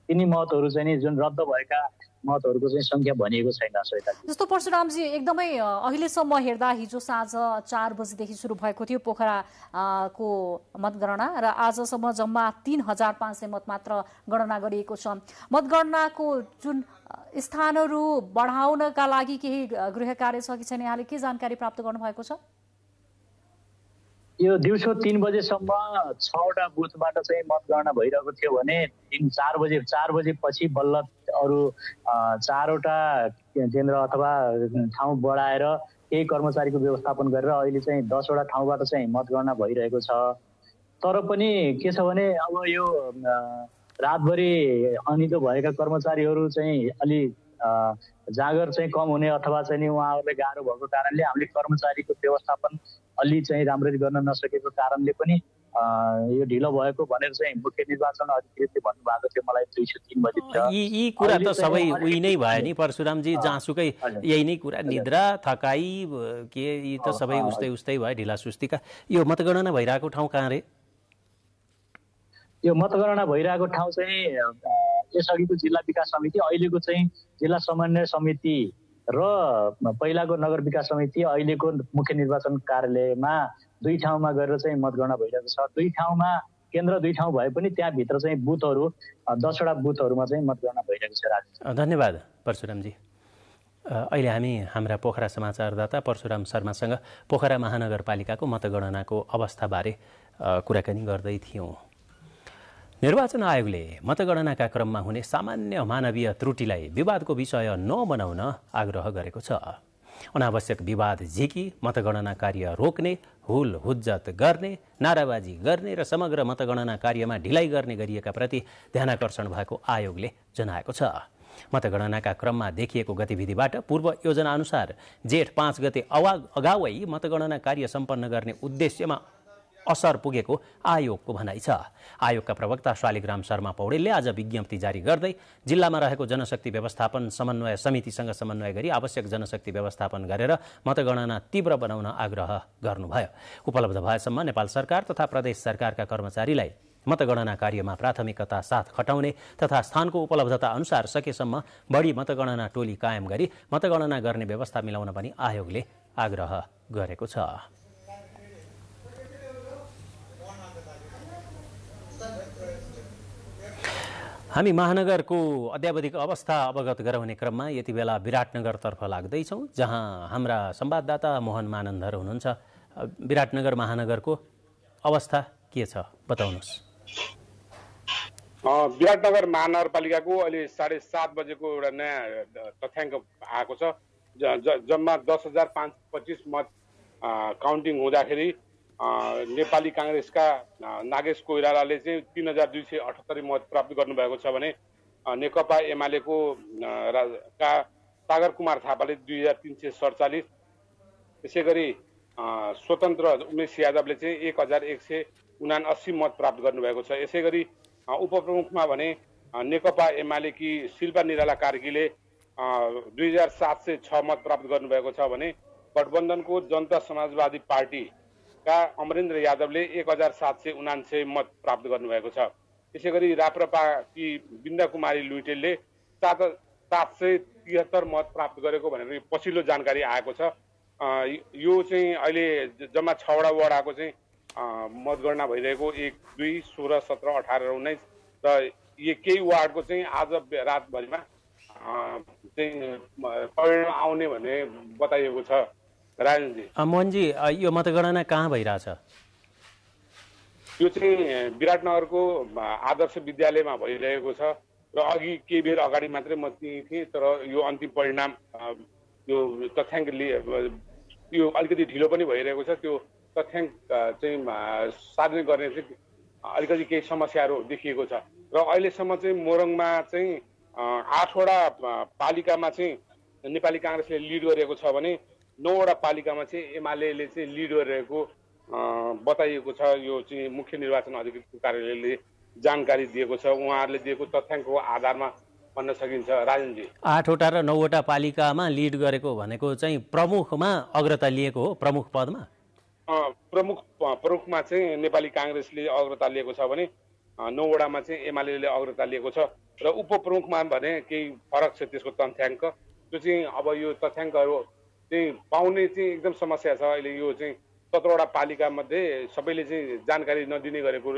तिनी मतहरू चाहिँ नि जुन रद्द भएका मतहरूको चाहिँ सङ्ख्या भनिएको छैन श्वेता। जस्तो परशुरामजी एकदमै अहिलेसम्म हेर्दा हिजो साँझ 4 बजेदेखि सुरु भएको थियो पोखराको मतगणना र आजसम्म जम्मा 3500 मत मात्र गणना गरिएको छ। मतगणनाको जुन स्थानहरू बढाउनका लागि केही गृह कार्य छ कि छैन, यहाँले के जानकारी प्राप्त गर्नुभएको छ? यो दिउँसो 3 बजेसम्म 6वटा बुथबाट चाहिँ मतगणना भइरहेको थियो भने 4 बजेपछि बल्ल अरू 4वटा केन्द्र अथवा ठाउँ बढाएर केही कर्मचारीको व्यवस्थापन गरेर अहिले चाहिँ 10वटा ठाउँबाट चाहिँ मतगणना भइरहेको छ। तर पनि के छ भने अब यो रातभरि अनिदो भएका कर्मचारीहरू चाहिँ अलि जागर चाहिँ कम हुने अथवा चाहिँ नि उहाँहरूले गाह्रो भएको कारणले हामीले कर्मचारीको व्यवस्थापन अलि चाहिँ राम्ररी गर्न नसकेको कारणले पनि यो ढिलो भएको भनेर चाहिँ मुख्य निर्वाचन अधिकारीले भन्नुभएको थियो मलाई 203 बजेतिर। यी कुरा त सबै उही नै भयो नि परशुरामजी, जहाँसुकै यही नै कुरा, निद्रा थकाइ के यी त सबै उस्तै भयो, ढिला सुस्तीका। यो मतगणना भइरहेको ठाउँ कहाँ रे? यो मतगणना भइरहेको ठाउँ चाहिँ यसअघिको जिल्ला विकास समिति, अहिलेको चाहिँ जिल्ला समन्वय समिति र पहिलाको नगर विकास समिति, अहिलेको मुख्य निर्वाचन कार्यालयमा 2 ठाउँमा गरेर चाहिँ मतगणना भइरहेको छ। 2 ठाउँमा केन्द्र 2 ठाउँ भए पनि त्यहाँभित्र चाहिँ बुथहरू 10वटा बुथहरूमा चाहिँ मतगणना भइरहेको छ। राजेश, धन्यवाद परशुरामजी। अहिले हामी हाम्रा पोखरा समाचारदाता परशुराम शर्मासँग पोखरा महानगरपालिकाको मतगणनाको अवस्थाबारे कुराकानी गर्दै थियौँ। निर्वाचन आयोगले मतगणनाका क्रममा हुने सामान्य मानवीय त्रुटिलाई विवादको विषय नबनाउन आग्रह गरेको छ। अनावश्यक विवाद झिकी मतगणना कार्य रोक्ने, हुल हुज्जत गर्ने, नाराबाजी गर्ने र समग्र मतगणना कार्यमा ढिलाइ गर्ने गरिएका प्रति ध्यानाकर्षण भएको आयोगले जनाएको छ। मतगणनाका क्रममा देखिएको गतिविधिबाट पूर्व योजना अनुसार जेठ 5 गते अगावै मतगणना कार्य सम्पन्न गर्ने उद्देश्यमा असर पुगेको आयोगको भनाइ छ। आयोगका प्रवक्ता शालिग्राम शर्मा पौडेलले आज विज्ञप्ति जारी गर्दै जिल्लामा रहेको जनशक्ति व्यवस्थापन समन्वय समितिसँग समन्वय गरी आवश्यक जनशक्ति व्यवस्थापन गरेर मतगणना तीव्र बनाउन आग्रह गर्नुभयो। उपलब्ध भएसम्म नेपाल सरकार तथा प्रदेश सरकारका कर्मचारीलाई मतगणना कार्यमा प्राथमिकता साथ खटाउने तथा स्थानको उपलब्धता अनुसार सकेसम्म बढी मतगणना टोली कायम गरी मतगणना गर्ने व्यवस्था मिलाउन पनि आयोगले आग्रह गरेको छ। हामी महानगरको अद्यावधिक अवस्था अवगत गराउने क्रममा यति बेला विराटनगरतर्फ लाग्दैछौँ, जहाँ हाम्रा संवाददाता मोहन मानन्धर हुनुहुन्छ। विराटनगर महानगरको अवस्था के छ बताउनुहोस्। विराटनगर महानगरपालिकाको अहिले 7:30 बजेको एउटा नयाँ तथ्याङ्क आएको छ। जम्मा 10,525 मत काउन्टिङ हुँदाखेरि नेपाली काङ्ग्रेसका नागेश कोइरालाले चाहिँ 3,278 मत प्राप्त गर्नुभएको छ भने नेकपा एमालेको सागर कुमार थापाले 2,347, त्यसै गरी स्वतन्त्र उमेश यादवले चाहिँ 1,179 मत प्राप्त गर्नुभएको छ। यसै गरी उपप्रमुखमा भने नेकपा एमालेकी शिल्पा निराला कार्कीले 2,706 मत प्राप्त गर्नुभएको छ भने गठबन्धनको जनता समाजवादी पार्टी का अमरेन्द्र यादवले 1,779 मत प्राप्त गर्नुभएको छ। त्यसै गरी राप्रपाकी बिन्दा कुमारी लुइटेलले 773 मत प्राप्त गरेको भनेर पछिल्लो जानकारी आएको छ। यो चाहिँ अहिले जम्मा 6वटा वडाको चाहिँ मतगणना भइरहेको 1, 2, 16, 17, 18 र 19 र यो केही वार्डको चाहिँ आज रातभरिमा चाहिँ परिणाम आउने भन्ने बताइएको छ। राजनजी मोहनजी, यो मतगणना कहाँ भइरहेछ? यो चाहिँ विराटनगरको आदर्श विद्यालयमा भइरहेको छ र अघि केही बेर अगाडि मात्रै म त्यहीँ थिएँ, तर यो अन्तिम परिणाम यो तथ्याङ्क यो अलिकति ढिलो पनि भइरहेको छ। त्यो तथ्याङ्क चाहिँ सार्वजनिक गर्ने चाहिँ अलिकति केही समस्याहरू देखिएको छ र अहिलेसम्म चाहिँ मोरङमा चाहिँ 8वटा पालिकामा चाहिँ नेपाली काङ्ग्रेसले लिड गरेको छ भने 9वटा पालिकामा चाहिँ एमाले चाहिँ लिड गरिरहेको बताइएको छ। यो चाहिँ मुख्य निर्वाचन अधिकारीको कार्यालयले जानकारी दिएको छ, उहाँहरूले दिएको तथ्याङ्कको आधारमा भन्न सकिन्छ। राजनजी 8वटा र 9वटा पालिकामा लिड गरेको भनेको चाहिँ प्रमुखमा अग्रता लिएको हो? प्रमुख पदमा प्रमुखमा चाहिँ नेपाली काङ्ग्रेसले अग्रता लिएको छ भने 9 वडामा चाहिँ एमाले अग्रता लिएको छ र उपप्रमुखमा भने केही फरक छ त्यसको तथ्याङ्क। त्यो चाहिँ अब यो तथ्याङ्कहरू चाहिँ पाउने चाहिँ एकदम समस्या छ अहिले। यो चाहिँ 17 वटा पालिका मध्ये सबैले चाहिँ जानकारी नदिने गरेको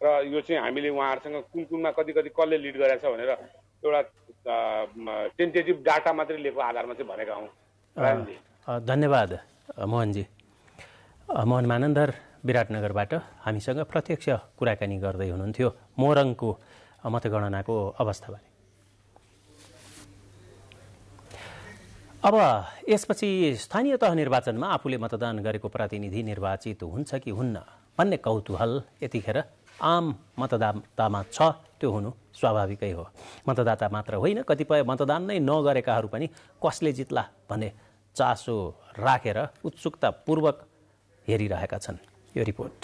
र यो चाहिँ हामीले उहाँहरूसँग कुनमा कति कसले लिड गरेछ भनेर एउटा टेन्टेटिभ डाटा मात्रै लिएको आधारमा चाहिँ भनेका हौँ। धन्यवाद मोहनजी। मोहन मानन्दर विराटनगरबाट हामीसँग प्रत्यक्ष कुराकानी गर्दै हुनुहुन्थ्यो मोरङको मतगणनाको अवस्थाबारे। अब यसपछि स्थानीय तह निर्वाचनमा आफूले मतदान गरेको प्रतिनिधि निर्वाचित हुन्छ कि हुन्न भन्ने कौतूहल यतिखेर आम मतदातामा छ। त्यो हुनु स्वाभाविकै हो। मतदाता मात्र होइन, कतिपय मतदान नै नगरेकाहरू पनि कसले जित्ला भन्ने चासो राखेर उत्सुकतापूर्वक हेरिरहेका छन्। यो रिपोर्ट।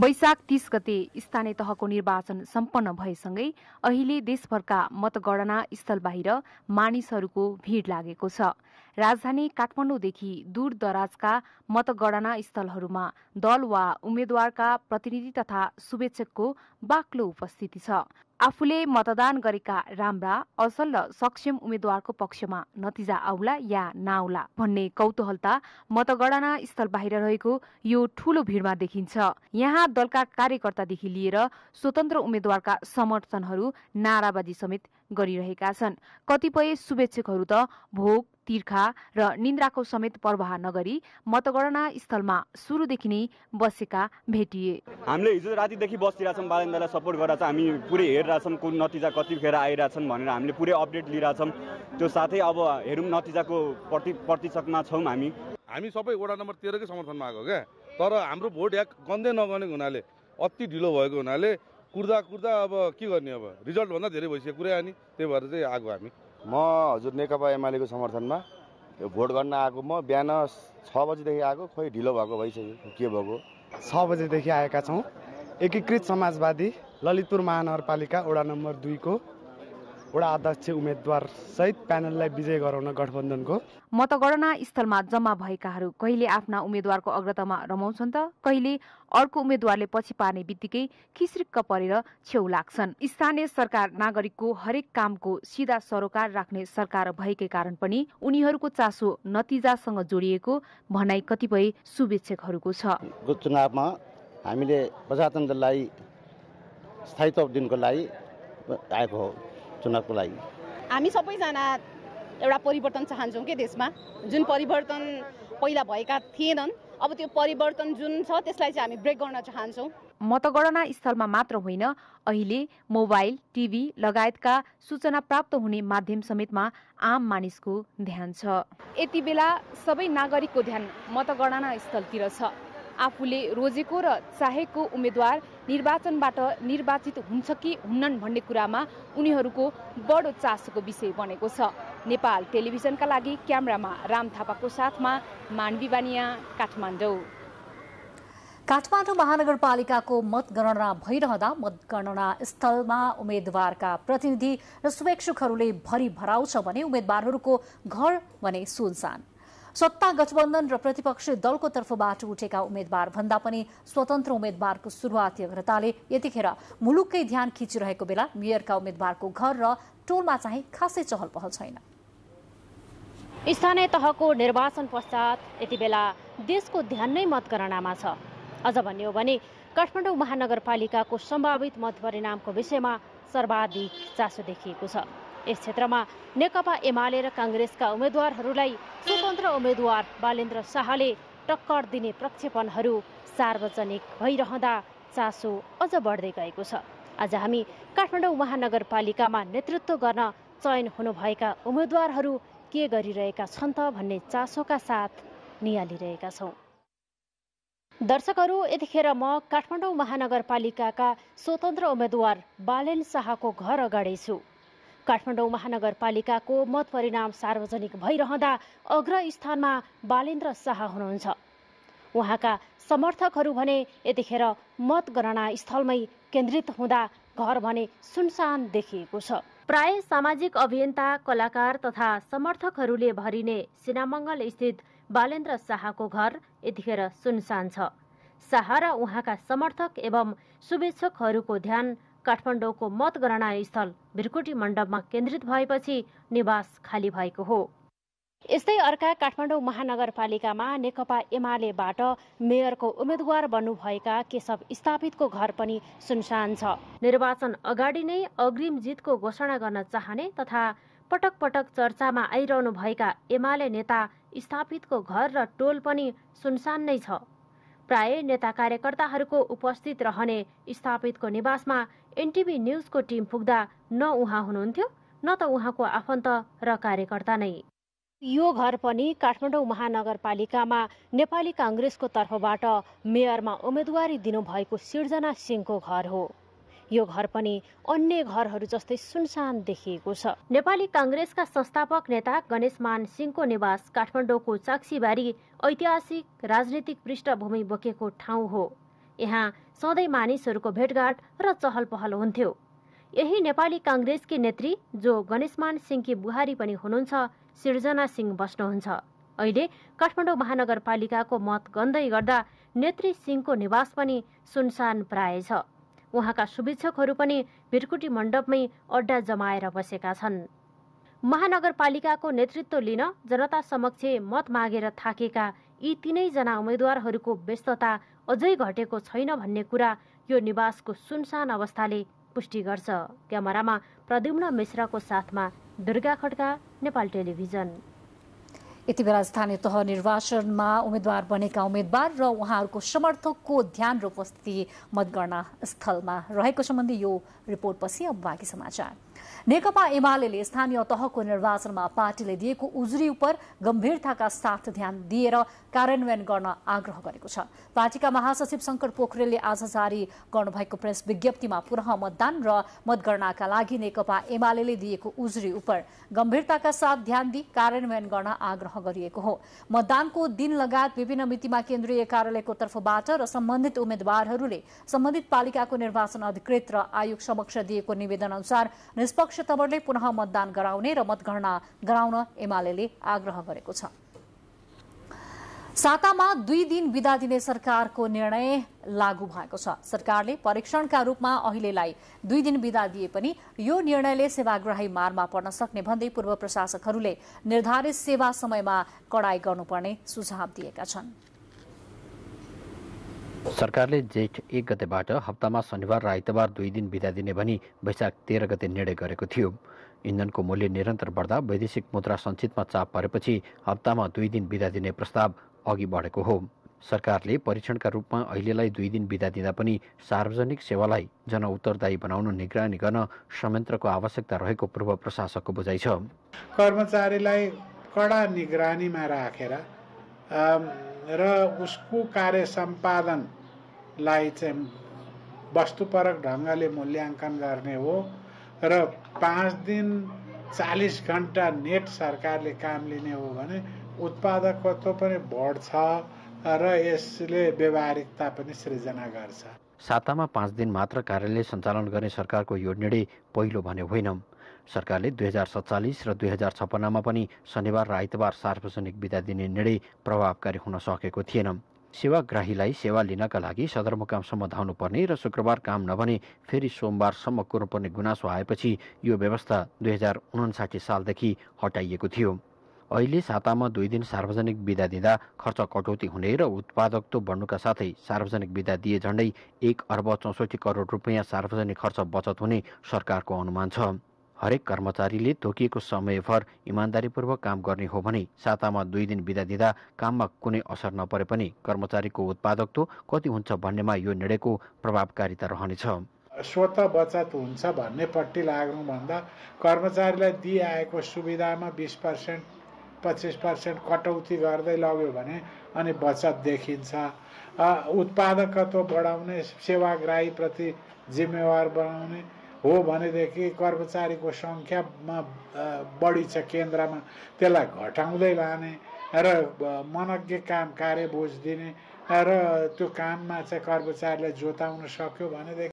वैशाख 30 गते स्थानीय तहको निर्वाचन सम्पन्न भएसँगै अहिले देशभरका मतगणना स्थल बाहिर मानिसहरूको भीड़ लागेको छ। राजधानी काठमाडौँदेखि दूर दराजका मतगणना स्थलहरूमा दल वा उम्मेद्वारका प्रतिनिधि तथा शुभेच्छकको बाक्लो उपस्थिति छ। आफूले मतदान गरेका राम्रा, असल र सक्षम उम्मेद्वारको पक्षमा नतिजा आउला या नआउला भन्ने कौतूहलता मतगणना स्थल बाहिर रहेको यो ठूलो भीड़मा देखिन्छ। यहाँ दलका कार्यकर्तादेखि लिएर स्वतन्त्र उम्मेद्वारका समर्थनहरू नाराबाजी समेत गरिरहेका छन्। कतिपय शुभेच्छकहरू त भोग, तिर्खा र निन्द्राको समेत परवाह नगरी मतगणना स्थलमा सुरुदेखि नै बसेका भेटिए। हामीले हिजो रातिदेखि बसिरहेछौँ, बालेन्द्रलाई सपोर्ट गरेर हामी पुरै हेरिरहेछौँ कुन नतिजा कतिखेर आइरहेछन् भनेर हामीले पुरै अपडेट लिइरहेछौँ। त्यो साथै अब हेरौँ नतिजाको प्रतिशतमा छौँ हामी सबै वडा नम्बर 13 कै समर्थनमा आएको क्या। तर हाम्रो भोट याक गन्दै नगनेको हुनाले, अति ढिलो भएको हुनाले कुर्दा अब के गर्ने, अब रिजल्ट भन्दा धेरै भइसक्यो कुरा अनि त्यही भएर चाहिँ आएको हामी। म हजुर नेकपा एमालेको समर्थनमा भोट गर्न आएको। म बिहान 6 बजेदेखि आएको, खोइ ढिलो भएको भइसक्यो के भएको। 6 बजेदेखि आएका छौँ। एकीकृत समाजवादी ललितपुर महानगरपालिका वडा नम्बर 2 को वडा अध्यक्ष उम्मेद्वार सहित प्यानललाई विजय गराउन गठबन्धनको। मतगणना स्थलमा जम्मा भएकाहरू कहिले आफ्ना उम्मेद्वारको अग्रतामा रमाउँछन् त कहिले अर्को उम्मेद्वारले पछि पार्ने बित्तिकै खिस्रिक्क परेर छेउ लाग्छन्। स्थानीय सरकार नागरिकको हरेक कामको सिधा सरोकार राख्ने सरकार भएकै कारण पनि उनीहरूको चासो नतिजासँग जोडिएको भनाइ कतिपय शुभेच्छकहरूको छ। चुनावमा हामीले प्रजातन्त्रलाई स्थायित्व दिनको लागि आएको हो। चुनावको लागि हामी सबैजना एउटा परिवर्तन चाहन्छौँ के देशमा। जुन परिवर्तन पहिला भएका थिएनन्, अब त्यो परिवर्तन जुन छ त्यसलाई चाहिँ हामी ब्रेक गर्न चाहन्छौँ। मतगणना स्थलमा मात्र होइन, अहिले मोबाइल, टिभी लगायतका सूचना प्राप्त हुने माध्यम समेतमा आम मानिसको ध्यान छ। यति बेला सबै नागरिकको ध्यान मतगणना स्थलतिर छ। आफूले रोजेको र चाहेको उम्मेद्वार निर्वाचनबाट निर्वाचित हुन्छ कि हुन्नन् भन्ने कुरामा उनीहरूको बडो चासोको विषय बनेको छ। नेपाल टेलिभिजनका लागि क्यामेरामा राम थापाको साथमा मानवी बानिया, काठमाडौँ। काठमाडौँ महानगरपालिकाको मतगणना भइरहँदा मतगणना स्थलमा उम्मेद्वारका प्रतिनिधि र शुभेच्छुकहरूले भरिभराउ छ भने उम्मेद्वारहरूको घर भने सुनसान। सत्ता गठबन्धन र प्रतिपक्षी दलको तर्फबाट उठेका उम्मेद्वार भन्दा पनि स्वतन्त्र उम्मेद्वारको सुरुवाती अग्रताले यतिखेर मुलुककै ध्यान खिचिरहेको बेला मेयरका उम्मेद्वारको घर र टोलमा चाहिँ खासै चहल पहल छैन। स्थानीय तहको निर्वाचन पश्चात यति बेला देशको ध्यान नै मतगणनामा छ। अझ भन्ने हो भने काठमाडौँ महानगरपालिकाको सम्भावित मत परिणामको विषयमा सर्वाधिक चासो देखिएको छ। यस क्षेत्रमा नेकपा एमाले र कांग्रेसका उम्मेद्वारहरूलाई स्वतन्त्र उम्मेद्वार बालेन्द्र शाहले टक्कर दिने प्रक्षेपणहरू सार्वजनिक भइरहँदा चासो अझ बढ्दै गएको छ। आज हामी काठमाडौँ महानगरपालिकामा नेतृत्व गर्न चयन हुनुभएका उम्मेद्वारहरू के गरिरहेका छन् त भन्ने चासोका साथ निहालिरहेका छौँ। दर्शकहरू, यतिखेर म काठमाडौँ महानगरपालिकाका स्वतन्त्र उम्मेद्वार बालेन शाहको घर अगाडि छु। काठमाडौँ महानगरपालिकाको मत परिणाम सार्वजनिक भइरहँदा अग्र स्थानमा बालेन्द्र शाह हुनुहुन्छ। उहाँका समर्थकहरू भने यतिखेर मतगणना स्थलमै केन्द्रित हुँदा घर भने सुनसान देखिएको छ। प्राय सामाजिक अभियन्ता, कलाकार तथा समर्थकहरूले भरिने सिनामङ्गल स्थित बालेन्द्र शाहको घर यतिखेर सुनसान छ। शाह र उहाँका समर्थक एवं शुभेच्छकहरूको ध्यान काठमाडौँको मतगणना स्थल भिरकुटी मण्डपमा केन्द्रित भएपछि निवास खाली भएको हो। यस्तै अर्का काठमाडौँ महानगरपालिकामा नेकपा एमालेबाट मेयरको उम्मेद्वार बन्नुभएका केशव स्थापितको घर पनि सुनसान छ। निर्वाचन अगाडि नै अग्रिम जितको घोषणा गर्न चाहने तथा पटक पटक चर्चामा आइरहनु भएका एमाले नेता स्थापितको घर र टोल पनि सुनसान नै छ। प्राय नेता कार्यकर्ताहरूको उपस्थित रहने स्थापितको निवासमा एनटिभी न्युजको टिम पुग्दा न उहाँ हुनुहुन्थ्यो न त उहाँको आफन्त र कार्यकर्ता नै। यो घर पनि काठमाडौँ महानगरपालिकामा नेपाली कांग्रेसको तर्फबाट मेयरमा उम्मेदवारी दिनुभएको सिर्जना सिंहको घर हो। यो घर पनि अन्य घरहरू जस्तै सुनसान देखिएको छ। नेपाली कांग्रेसका संस्थापक नेता गणेशमान सिंहको निवास काठमाडौँको चाक्सीबारी ऐतिहासिक राजनीतिक पृष्ठभूमि बोकेको ठाउँ हो। यहाँ सधैँ मानिसहरूको भेटघाट र चहल पहल हुन्थ्यो। यही नेपाली कांग्रेसकी नेत्री जो गणेशमान सिंहकी बुहारी पनि हुनुहुन्छ सिर्जना सिंह बस्नुहुन्छ। अहिले काठमाडौँ महानगरपालिकाको मत गन्दै गर्दा नेत्री सिंहको निवास पनि सुनसान प्राय छ। उहाँका शुभेच्छकहरू पनि भिरकुटी मण्डपमै अड्डा जमाएर बसेका छन्। महानगरपालिकाको नेतृत्व लिन जनता समक्ष मत मागेर थाकेका यी तीनैजना उम्मेद्वारहरूको व्यस्तता अझै घटेको छैन भन्ने कुरा यो निवासको सुनसान अवस्थाले पुष्टि गर्छ। क्यामेरामा प्रद्युम्न मिश्राको साथमा दुर्गा खड्का, नेपाल टेलिभिजन। यति बेला स्थानीय तह निर्वाचनमा उम्मेद्वार बनेका उम्मेद्वार र उहाँहरूको समर्थकको ध्यान र उपस्थिति मतगणना स्थलमा रहेको सम्बन्धी यो रिपोर्टपछि अब बाँकी समाचार। नेकपा एमाले स्थानीय तहको निर्वाचनमा पार्टीले दिएको उजुरी उप गम्भीरताका साथ ध्यान दिएर कार्यान्वयन गर्न आग्रह गरेको छ। पार्टीका महासचिव शंकर पोखरेलले आज जारी गर्नुभएको प्रेस विज्ञप्तिमा पुनः मतदान र मतगणनाका लागि नेकपा एमाले दिएको उजुरी उप गम्भीरताका साथ ध्यान दिई कार्यान्वयन गर्न आग्रह गरिएको हो। मतदानको दिन लगायत विभिन्न मितिमा केन्द्रीय कार्यालयको तर्फबाट र सम्बन्धित उम्मेद्वारहरूले सम्बन्धित पालिकाको निर्वाचन अधिकृत र आयोग समक्ष दिएको निवेदन अनुसार निष्पक्ष तवरले पुनः मतदान गराउने र मतगणना गराउन एमाले आग्रह गरेको छ। सातामा 2 दिन बिदा दिने सरकारको निर्णय लागू भएको छ। सरकारले परीक्षणका रूपमा अहिलेलाई 2 दिन बिदा दिए पनि यो निर्णयले सेवाग्राही मारमा पर्न सक्ने भन्दै पूर्व प्रशासकहरूले निर्धारित सेवा समयमा कडाई गर्नुपर्ने सुझाव दिएका छन्। सरकारले जेठ 1 गतेबाट हप्तामा शनिबार र आइतबार 2 दिन बिदा दिने भनी वैशाख 13 गते निर्णय गरेको थियो। इन्धनको मूल्य निरन्तर बढ्दा वैदेशिक मुद्रा सञ्चितमा चाप परेपछि हप्तामा 2 दिन बिदा दिने प्रस्ताव अघि बढेको हो। सरकारले परीक्षणका रूपमा अहिलेलाई 2 दिन बिदा दिँदा पनि सार्वजनिक सेवालाई जनउत्तरदायी बनाउन निगरानी गर्न संयन्त्रको आवश्यकता रहेको पूर्व प्रशासकको बुझाइ छ। कर्मचारीलाई कडा निगरानीमा राखेर र उसको कार्य सम्पादनलाई चाहिँ वस्तुपरक ढङ्गले मूल्याङ्कन गर्ने हो र 5 दिन 40 घण्टा नेट सरकारले काम लिने हो भने उत्पादकत्व पनि बढ्छ र यसले व्यावहारिकता पनि सृजना गर्छ। सातामा 5 दिन मात्र कार्यालय सञ्चालन गर्ने सरकारको यो निर्णय पहिलो भने होइन। सरकारले 2047 र 2056 मा पनि शनिबार र आइतबार सार्वजनिक बिदा दिने निर्णय प्रभावकारी हुन सकेको थिएन। सेवाग्राहीलाई सेवा लिनका लागि सदरमुकामसम्म धाउनुपर्ने र शुक्रबार काम नभने फेरि सोमबारसम्म कुर्नुपर्ने गुनासो आएपछि यो व्यवस्था 2059 सालदेखि हटाइएको थियो। अहिले सातामा 2 दिन सार्वजनिक बिदा दिँदा खर्च कटौती हुने र उत्पादकत्व बढ्नुका साथै सार्वजनिक बिदा दिए झण्डै 1 अर्ब 64 करोड रुपियाँ सार्वजनिक खर्च बचत हुने सरकारको अनुमान छ। हरेक कर्मचारीले तोकिएको समयभर इमान्दारीपूर्वक काम गर्ने हो भने सातामा 2 दिन बिदा दिँदा काममा कुनै असर नपरे पनि कर्मचारीको उत्पादकत्व कति हुन्छ भन्नेमा यो निर्णयको प्रभावकारिता रहनेछ। स्वत बचत हुन्छ भन्ने पट्टि लाग्नुभन्दा कर्मचारीलाई दिइआएको सुविधामा 20% 25% कटौती गर्दै लग्यो भने अनि बचत देखिन्छ। उत्पादकत्व बढाउने, सेवाग्राही प्रति जिम्मेवार बनाउने हो भनेदेखि कर्मचारीको सङ्ख्यामा बढी छ केन्द्रमा, त्यसलाई घटाउँदै लाने र मनज्ञ काम कार्य बोझ दिने र त्यो काममा चाहिँ कर्मचारीलाई जोताउन सक्यो भनेदेखि